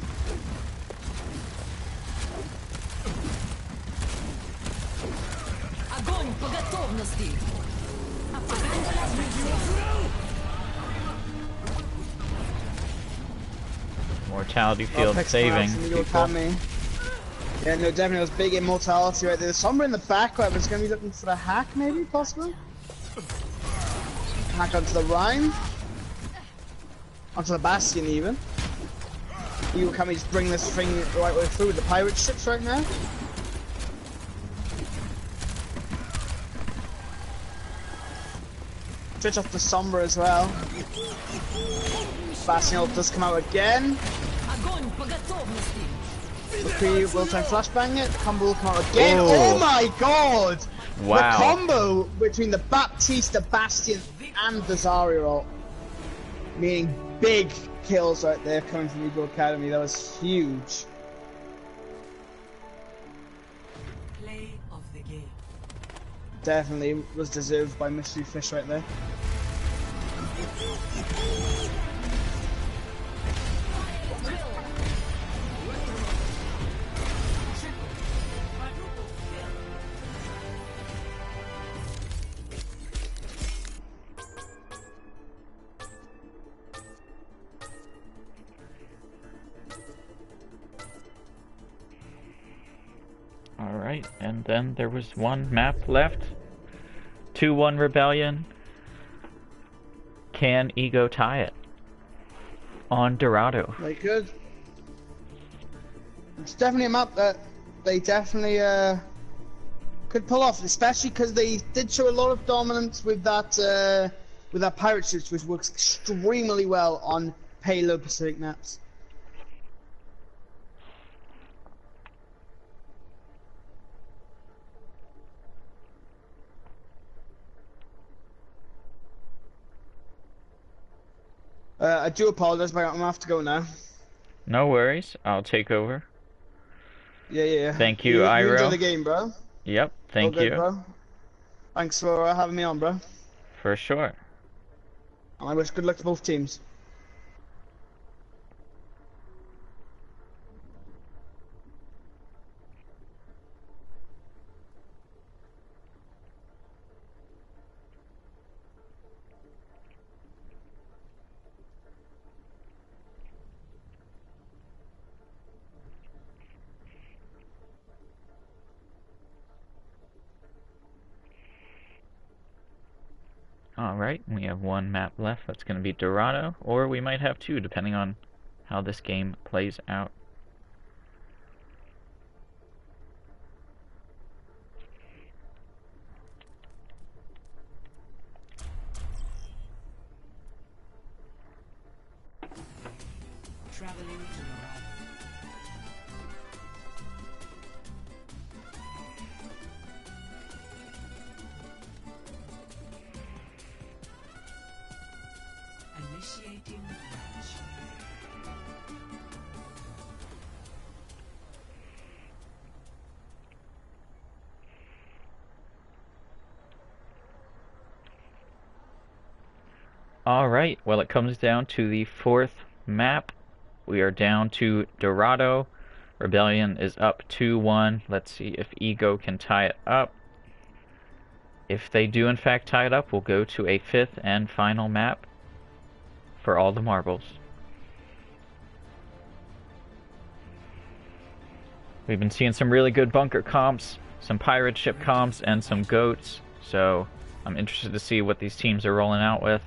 D: Огонь по готовности!
A: Mortality field
B: Picks
A: saving
B: from Ego
A: people.
B: Academy. Yeah, no, definitely was big immortality right there. There's somewhere in the back where I was going to be looking for a hack, maybe, possibly. Hack onto the Rhine. Onto the Bastion, even. Ego Academy just bring this thing the right way through with the pirate ships right now. Switch off the Sombra as well. Bastion ult does come out again.
D: Огонь по готовности!
B: McCree will try and flashbang it. The combo will come out again.
A: Oh.
B: Oh my god!
A: Wow.
B: The combo between the Baptiste, the Bastion, and the Zarya ult. Meaning big kills right there coming from Eagle Academy. That was huge.
D: Play of the game.
B: Definitely was deserved by Mystery Fish right there.
A: Alright, and then there was one map left. 2-1 Rebellion. Can Ego tie it? On Dorado.
B: They could. It's definitely a map that they definitely could pull off, especially because they did show a lot of dominance with that pirate ships, which works extremely well on payload Pacific maps. I do apologize, but I'm gonna have to go now.
A: No worries. I'll take over.
B: Yeah.
A: Thank you,
B: You
A: Iro.
B: enjoy the game, bro.
A: Yep. Thank
B: All good,
A: you.
B: bro. Thanks for having me on, bro.
A: For sure.
B: And I wish good luck to both teams.
A: Alright, we have one map left. That's going to be Dorado, or we might have two, depending on how this game plays out.
D: Traveling to Dorado. Initiating match.
A: Alright, well it comes down to the fourth map. We are down to Dorado. Rebellion is up 2-1. Let's see if Ego can tie it up. If they do in fact tie it up, we'll go to a fifth and final map for all the marbles. We've been seeing some really good bunker comps, some pirate ship comps, and some goats, so I'm interested to see what these teams are rolling out with.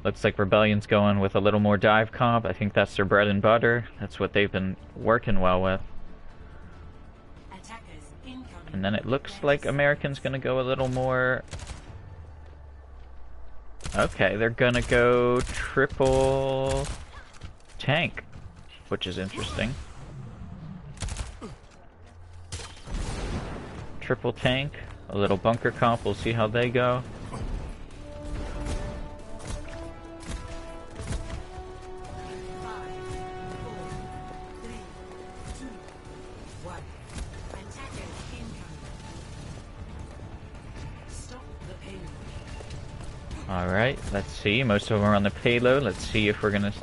A: Looks like Rebellion's going with a little more dive comp. I think that's their bread and butter. That's what they've been working well with.
D: Attackers incoming.
A: And then it looks like American's gonna go a little more... Okay, they're gonna go triple tank, which is interesting. Triple tank, a little bunker comp, we'll see how they go. Alright, let's see. Most of them are on the payload. Let's see if we're gonna...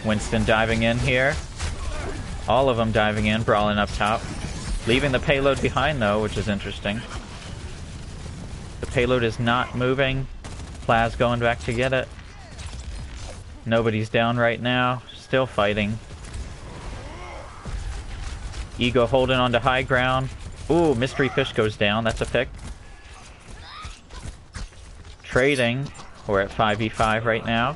A: Winston diving in here. All of them diving in, brawling up top. Leaving the payload behind though, which is interesting. The payload is not moving. Plaz going back to get it. Nobody's down right now. Still fighting. Ego holding on to high ground. Ooh, Mystery Fish goes down. That's a pick. Trading. We're at 5v5 right now.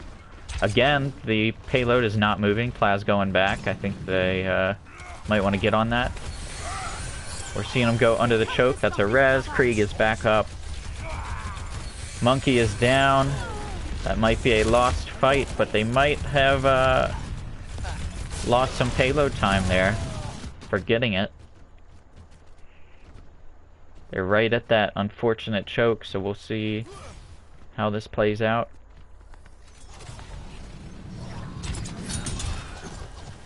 A: Again, the payload is not moving. Plaz going back. I think they might want to get on that. We're seeing them go under the choke. That's a res. Krieg is back up. Monkey is down. That might be a lost fight, but they might have lost some payload time there for getting it. They're right at that unfortunate choke, so we'll see how this plays out.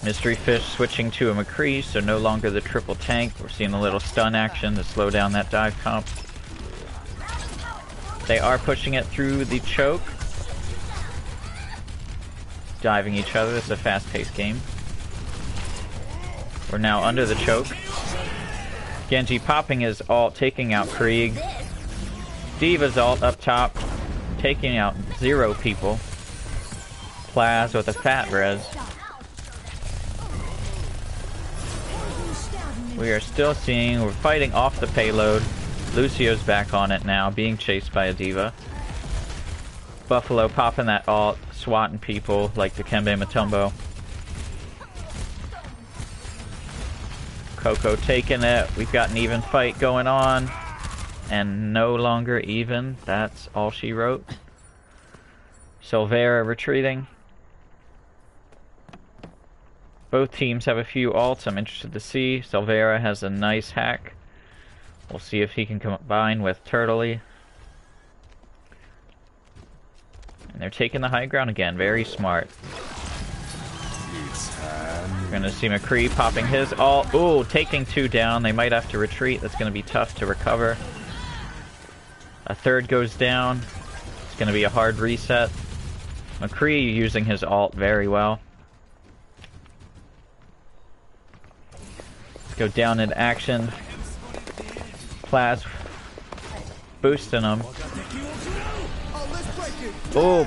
A: Mystery Fish switching to a McCree, so no longer the triple tank. We're seeing a little stun action to slow down that dive comp. They are pushing it through the choke. Diving each other. It's a fast-paced game. We're now under the choke. Genji popping his ult, taking out Krieg. D.Va's ult up top, taking out 0 people. Plaz with a fat res. We are still seeing, we're fighting off the payload. Lucio's back on it now, being chased by a D.Va. Buffalo popping that ult, swatting people like Dikembe Mutombo. Coco taking it. We've got an even fight going on. And no longer even. That's all she wrote. Silvera retreating. Both teams have a few ults I'm interested to see. Silvera has a nice hack. We'll see if he can combine with Turtley. And they're taking the high ground again. Very smart. We're going to see McCree popping his ult. Ooh, taking 2 down. They might have to retreat. That's going to be tough to recover. A third goes down. It's going to be a hard reset. McCree using his ult very well. Let's go down in action. Plaz boosting him. Oh!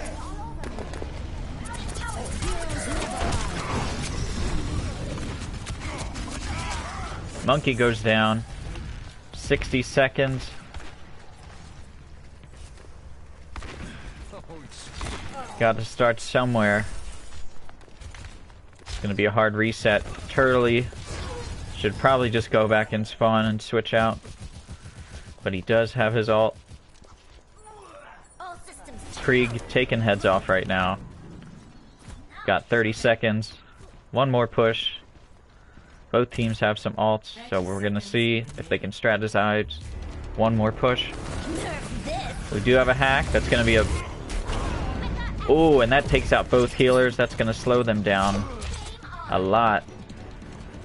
A: Monkey goes down. 60 seconds. Got to start somewhere. It's gonna be a hard reset. Turtley should probably just go back and spawn and switch out. But he does have his ult. Krieg taking heads off right now. Got 30 seconds. One more push. Both teams have some ults, so we're gonna see if they can strategize. One more push. We do have a hack. That's gonna be a... Oh, and that takes out both healers. That's gonna slow them down a lot.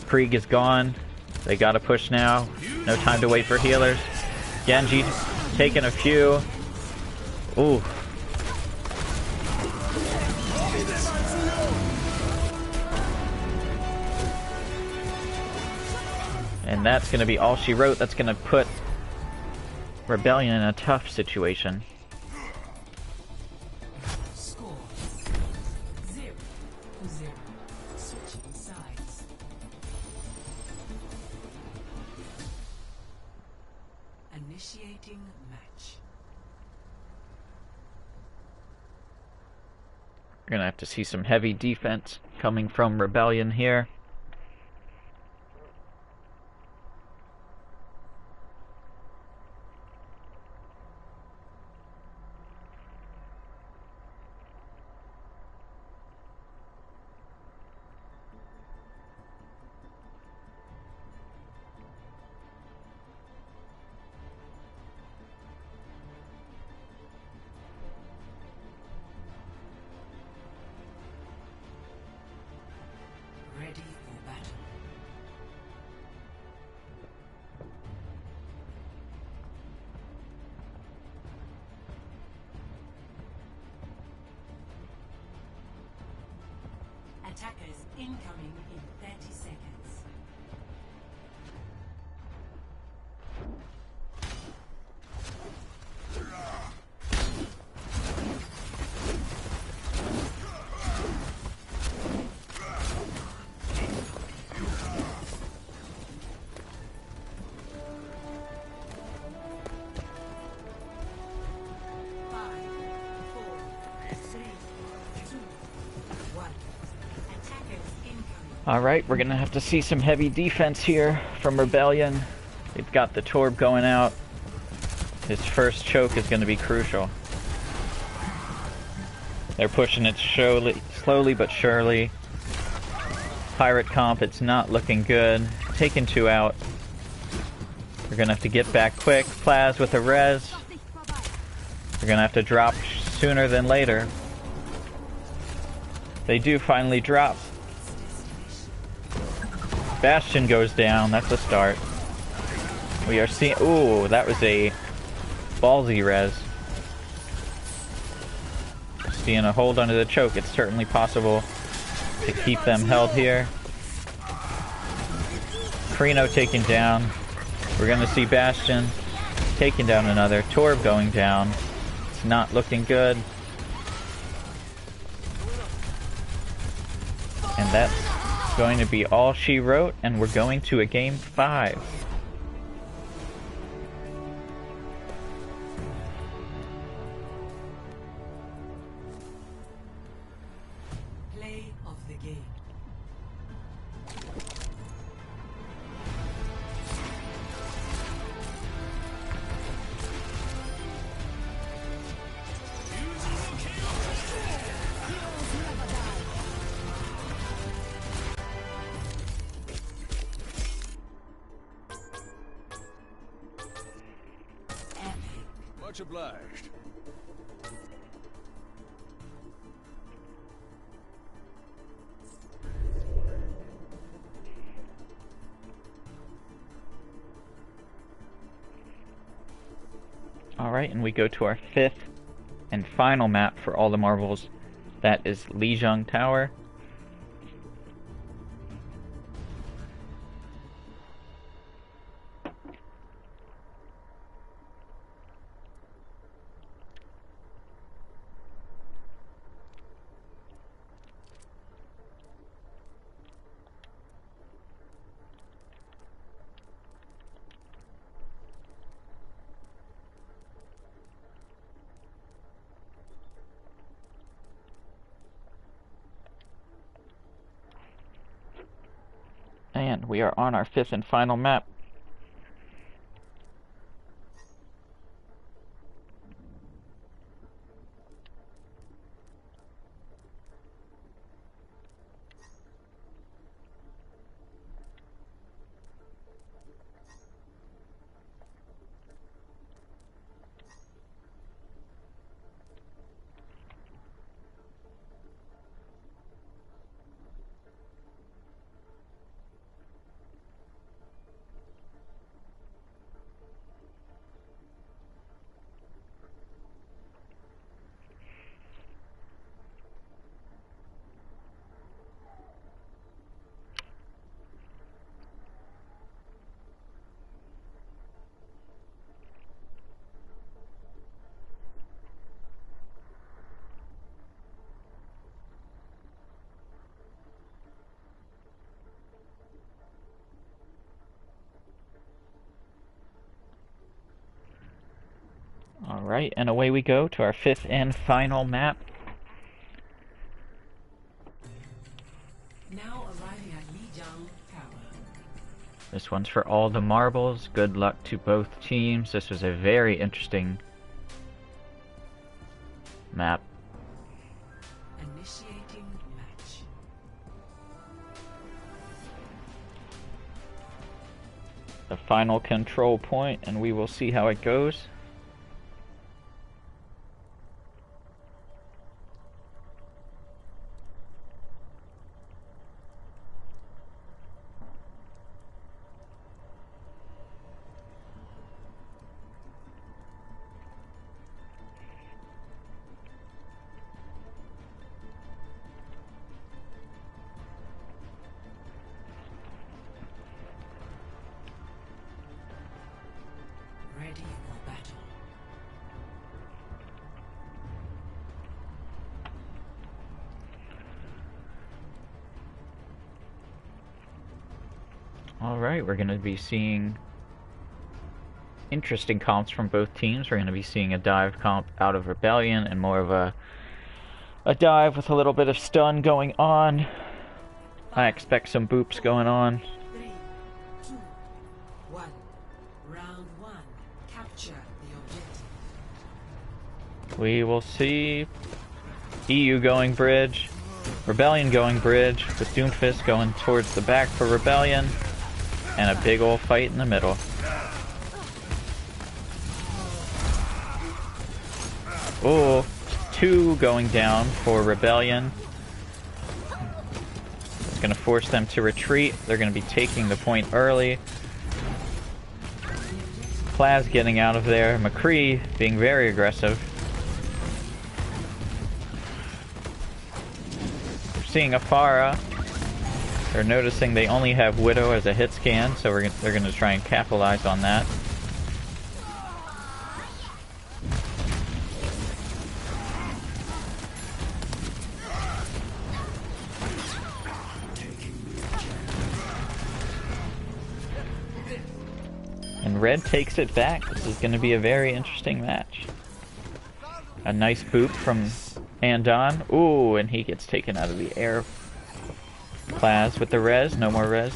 A: Krieg is gone. They gotta push now. No time to wait for healers. Genji taking a few. Ooh. And that's going to be all she wrote. That's going to put Rebellion in a tough situation.
D: Score 0-0. Switching sides. Initiating match.
A: We're going to have to see some heavy defense coming from Rebellion here.
D: Ready for battle. Attackers incoming in 30 seconds.
A: Alright, we're going to have to see some heavy defense here from Rebellion. They've got the Torb going out. His first choke is going to be crucial. They're pushing it slowly but surely. Pirate comp, it's not looking good. Taking 2 out. We're going to have to get back quick. Plaz with a res. We're going to have to drop sooner than later. They do finally drop. Bastion goes down. That's a start. We are seeing... Ooh, that was a ballsy res. Seeing a hold under the choke. It's certainly possible to keep them held here. Carino taken down. We're going to see Bastion taking down another. Torb going down. It's not looking good. And that's going to be all she wrote, and we're going to a game 5.
D: Play of the game.
E: Much obliged.
A: Alright, and we go to our 5th and final map for all the marbles. That is Lijiang Tower. And we are on our 5th and final map. Alright, and away we go to our 5th and final map.
D: Now arriving at Lijiang Tower.
A: This one's for all the marbles. Good luck to both teams. This was a very interesting map.
D: Initiating match.
A: The final control point, and we will see how it goes.
D: Ready for battle.
A: Alright, we're going to be seeing interesting comps from both teams. We're going to be seeing a dive comp out of Rebellion and more of a dive with a little bit of stun going on. I expect some boops going on.
D: 3, 2, 1. Round 1. Capture the objective.
A: We will see EU going bridge, Rebellion going bridge, with Doomfist going towards the back for Rebellion, and a big ol' fight in the middle. Oh, 2 going down for Rebellion. It's going to force them to retreat. They're going to be taking the point early. Plaz getting out of there. McCree being very aggressive. We're seeing Afara. They're noticing they only have Widow as a hit scan, so they're going to try and capitalize on that. And Red takes it back. This is going to be a very interesting match. A nice boop from Andon. Ooh, and he gets taken out of the air. Plaz with the res. No more res.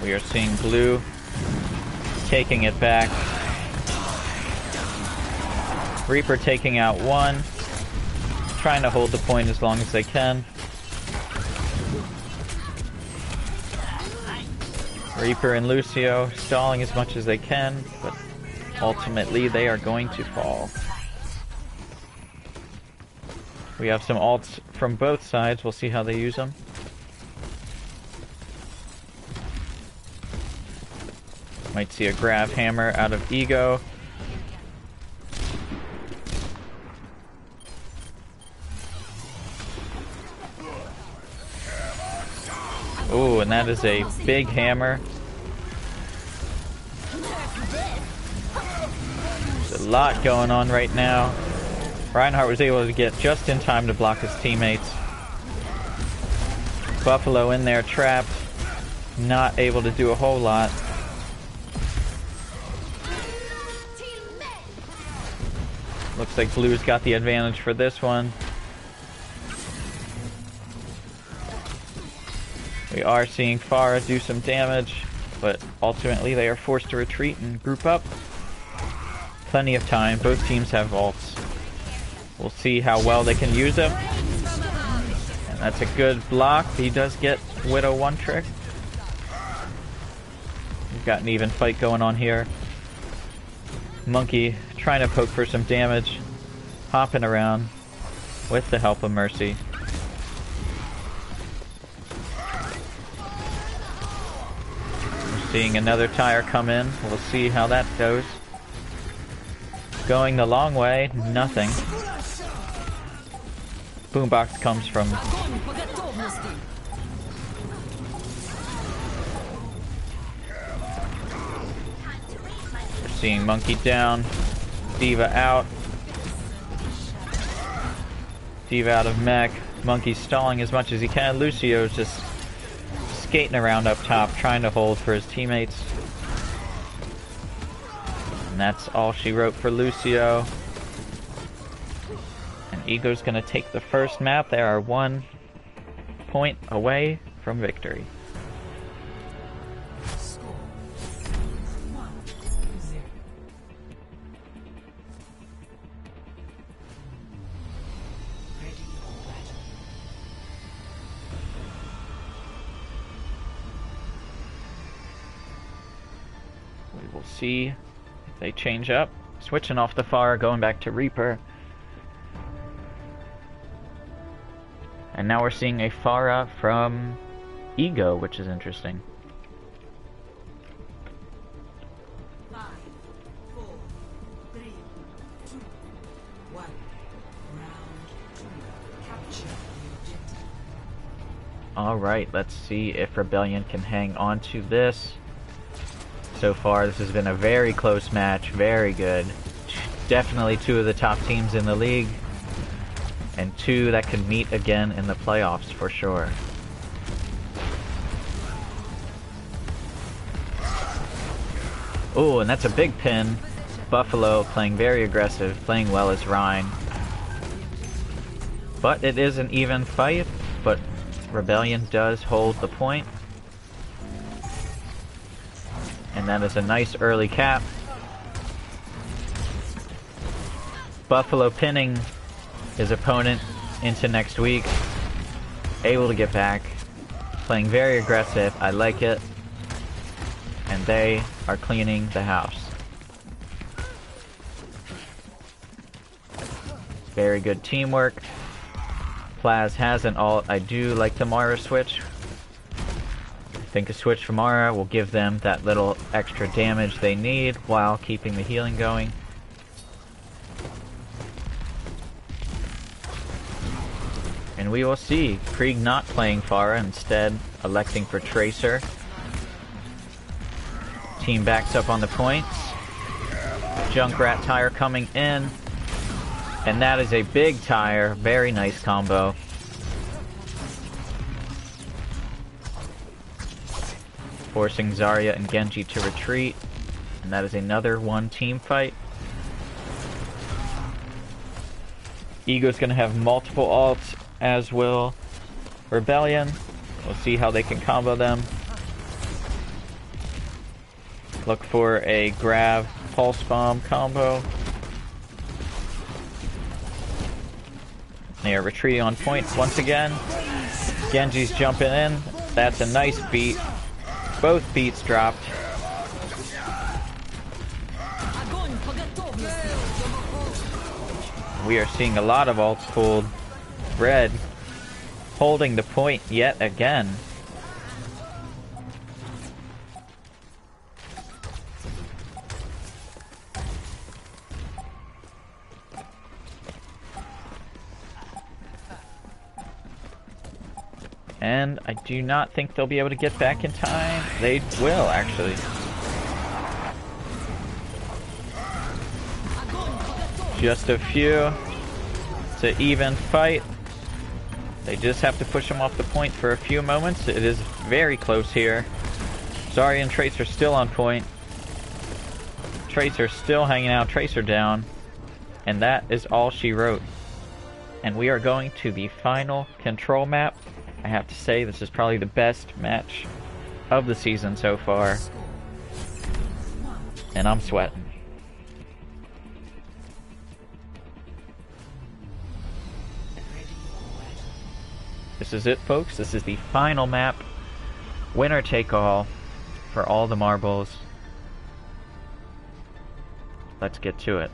A: We are seeing blue taking it back. Reaper taking out one. Trying to hold the point as long as they can. Reaper and Lucio stalling as much as they can, but ultimately they are going to fall. We have some ults from both sides. We'll see how they use them. Might see a grab hammer out of Ego. Ooh, and that is a big hammer. There's a lot going on right now. Reinhardt was able to get just in time to block his teammates. Buffalo in there trapped. Not able to do a whole lot. Looks like Blue's got the advantage for this one. We are seeing Pharah do some damage, but ultimately they are forced to retreat and group up. Plenty of time. Both teams have ults. We'll see how well they can use them. And that's a good block. He does get Widow one trick. We've got an even fight going on here. Monkey trying to poke for some damage. Hopping around with the help of Mercy. Seeing another tire come in. We'll see how that goes. Going the long way, nothing. Boombox comes from... We're seeing Monkey down. D.Va out. D.Va out of mech. Monkey stalling as much as he can. Lucio's just skating around up top, trying to hold for his teammates. And that's all she wrote for Lucio. And Ego's gonna take the first map. They are 1 point away from victory. We will see if they change up. Switching off the Pharah, going back to Reaper. And now we're seeing a Pharah from Ego, which is interesting.
D: 5, 4, 3, 2, 1. Round 2. Capture the objective.
A: Alright, let's see if Rebellion can hang on to this. So far, this has been a very close match. Very good. Definitely two of the top teams in the league. And two that can meet again in the playoffs for sure. Oh, and that's a big pin. Buffalo playing very aggressive, playing well as Rein. But it is an even fight, but Rebellion does hold the point. And that is a nice early cap. Buffalo pinning his opponent into next week. Able to get back. Playing very aggressive. I like it. And they are cleaning the house. Very good teamwork. Plaz has an ult. I do like the Mara switch. I think a switch from Mara will give them that little extra damage they need while keeping the healing going. And we will see. Krieg not playing Pharah, instead electing for Tracer. Team backs up on the points. Junkrat tire coming in. And that is a big tire. Very nice combo. Forcing Zarya and Genji to retreat. And that is another one team fight. Ego's gonna have multiple ults, as will Rebellion. We'll see how they can combo them. Look for a grab pulse bomb combo. They are retreating on point once again. Genji's jumping in. That's a nice beat. Both beats dropped. We are seeing a lot of ults pulled. Red holding the point yet again. And I do not think they'll be able to get back in time. They will, actually. Just a few to even fight. They just have to push them off the point for a few moments. It is very close here. Zarya and Tracer still on point. Tracer still hanging out. Tracer down. And that is all she wrote. And we are going to the final control map. I have to say, this is probably the best match of the season so far. And I'm sweating. This is it, folks. This is the final map. Winner take all for all the marbles. Let's get to it.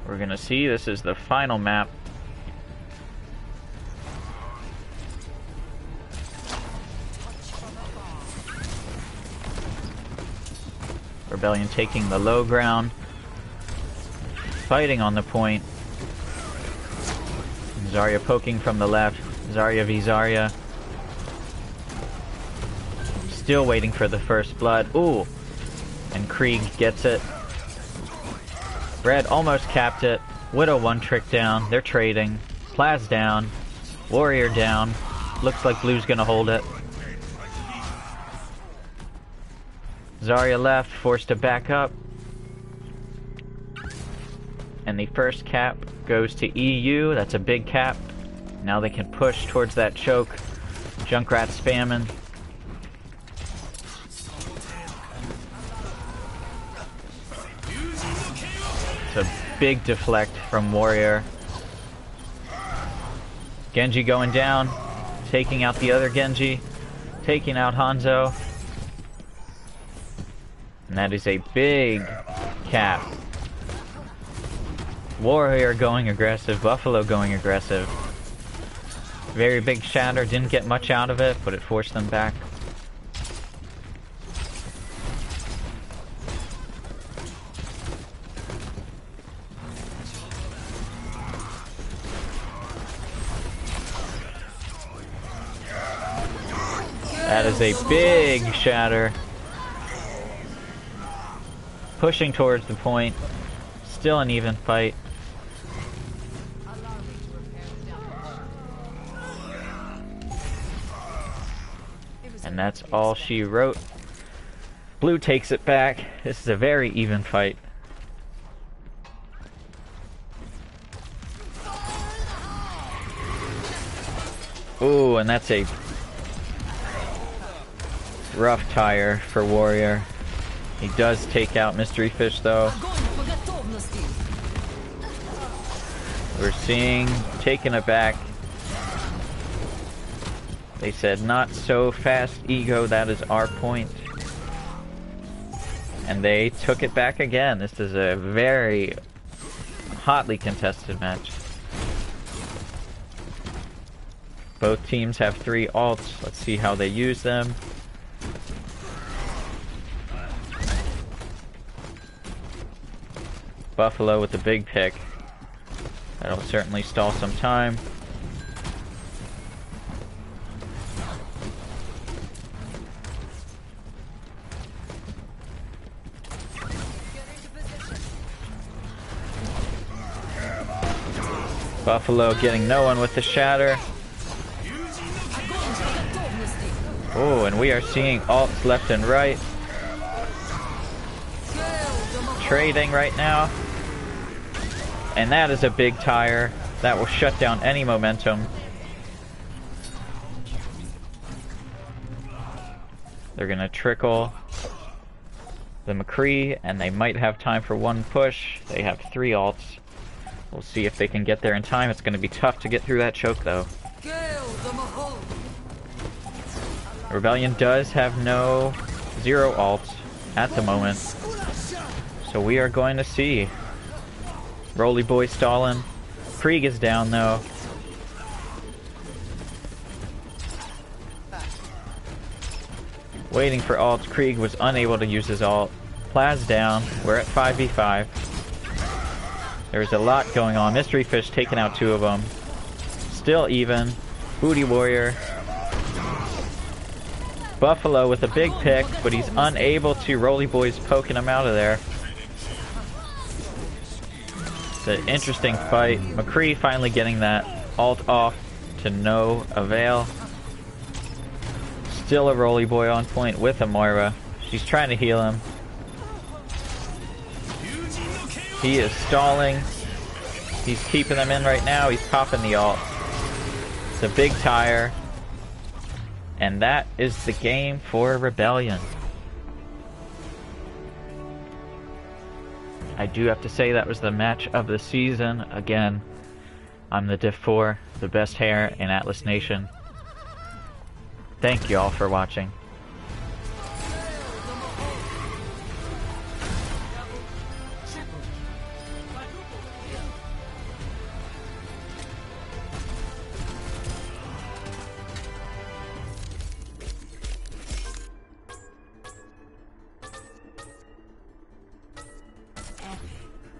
A: We're gonna see, this is the final map. Rebellion taking the low ground, fighting on the point. Zarya poking from the left. Zarya v Zarya. Still waiting for the first blood. Ooh! And Krieg gets it. Red almost capped it. Widow one trick down. They're trading. Plaz down. Warrior down. Looks like Blue's gonna hold it. Zarya left, forced to back up. And the first cap goes to EU. That's a big cap. Now they can push towards that choke. Junkrat spamming. It's a big deflect from Warrior. Genji going down. Taking out the other Genji. Taking out Hanzo. And that is a big cap. Warrior going aggressive. Buffalo going aggressive. Very big shatter. Didn't get much out of it, but it forced them back. That is a big shatter. Pushing towards the point. Still an even fight. And that's all she wrote. Blue takes it back. This is a very even fight. Ooh, and that's a rough tire for Warrior. He does take out Mystery Fish though. We're seeing taking it back. They said not so fast, Ego, that is our point. And they took it back again. This is a very hotly contested match. Both teams have 3 ults. Let's see how they use them. Buffalo with the big pick. That'll certainly stall some time. Buffalo getting no one with the shatter. Oh, and we are seeing alts left and right. Trading right now. And that is a big tire. That will shut down any momentum. They're gonna trickle the McCree, and they might have time for one push. They have 3 alts. We'll see if they can get there in time. It's gonna be tough to get through that choke, though. Rebellion does have 0 alts at the moment. So we are going to see. Roly Boy stalling. Krieg is down, though. Waiting for ults. Krieg was unable to use his ult. Plaz down. We're at 5v5. There's a lot going on. Mystery Fish taking out 2 of them. Still even. Booty Warrior. Buffalo with a big pick, but he's unable to. Roly Boy's poking him out of there. It's an interesting fight. McCree finally getting that ult off to no avail. Still a Roly Boy on point with a Moira. She's trying to heal him. He is stalling. He's keeping them in right now. He's popping the ult. It's a big tire. And that is the game for Rebellion. I do have to say that was the match of the season. Again, I'm the Diff 4, the best hair in Atlas Nation. Thank you all for watching.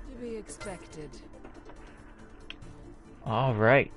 F: To be expected.
A: All right.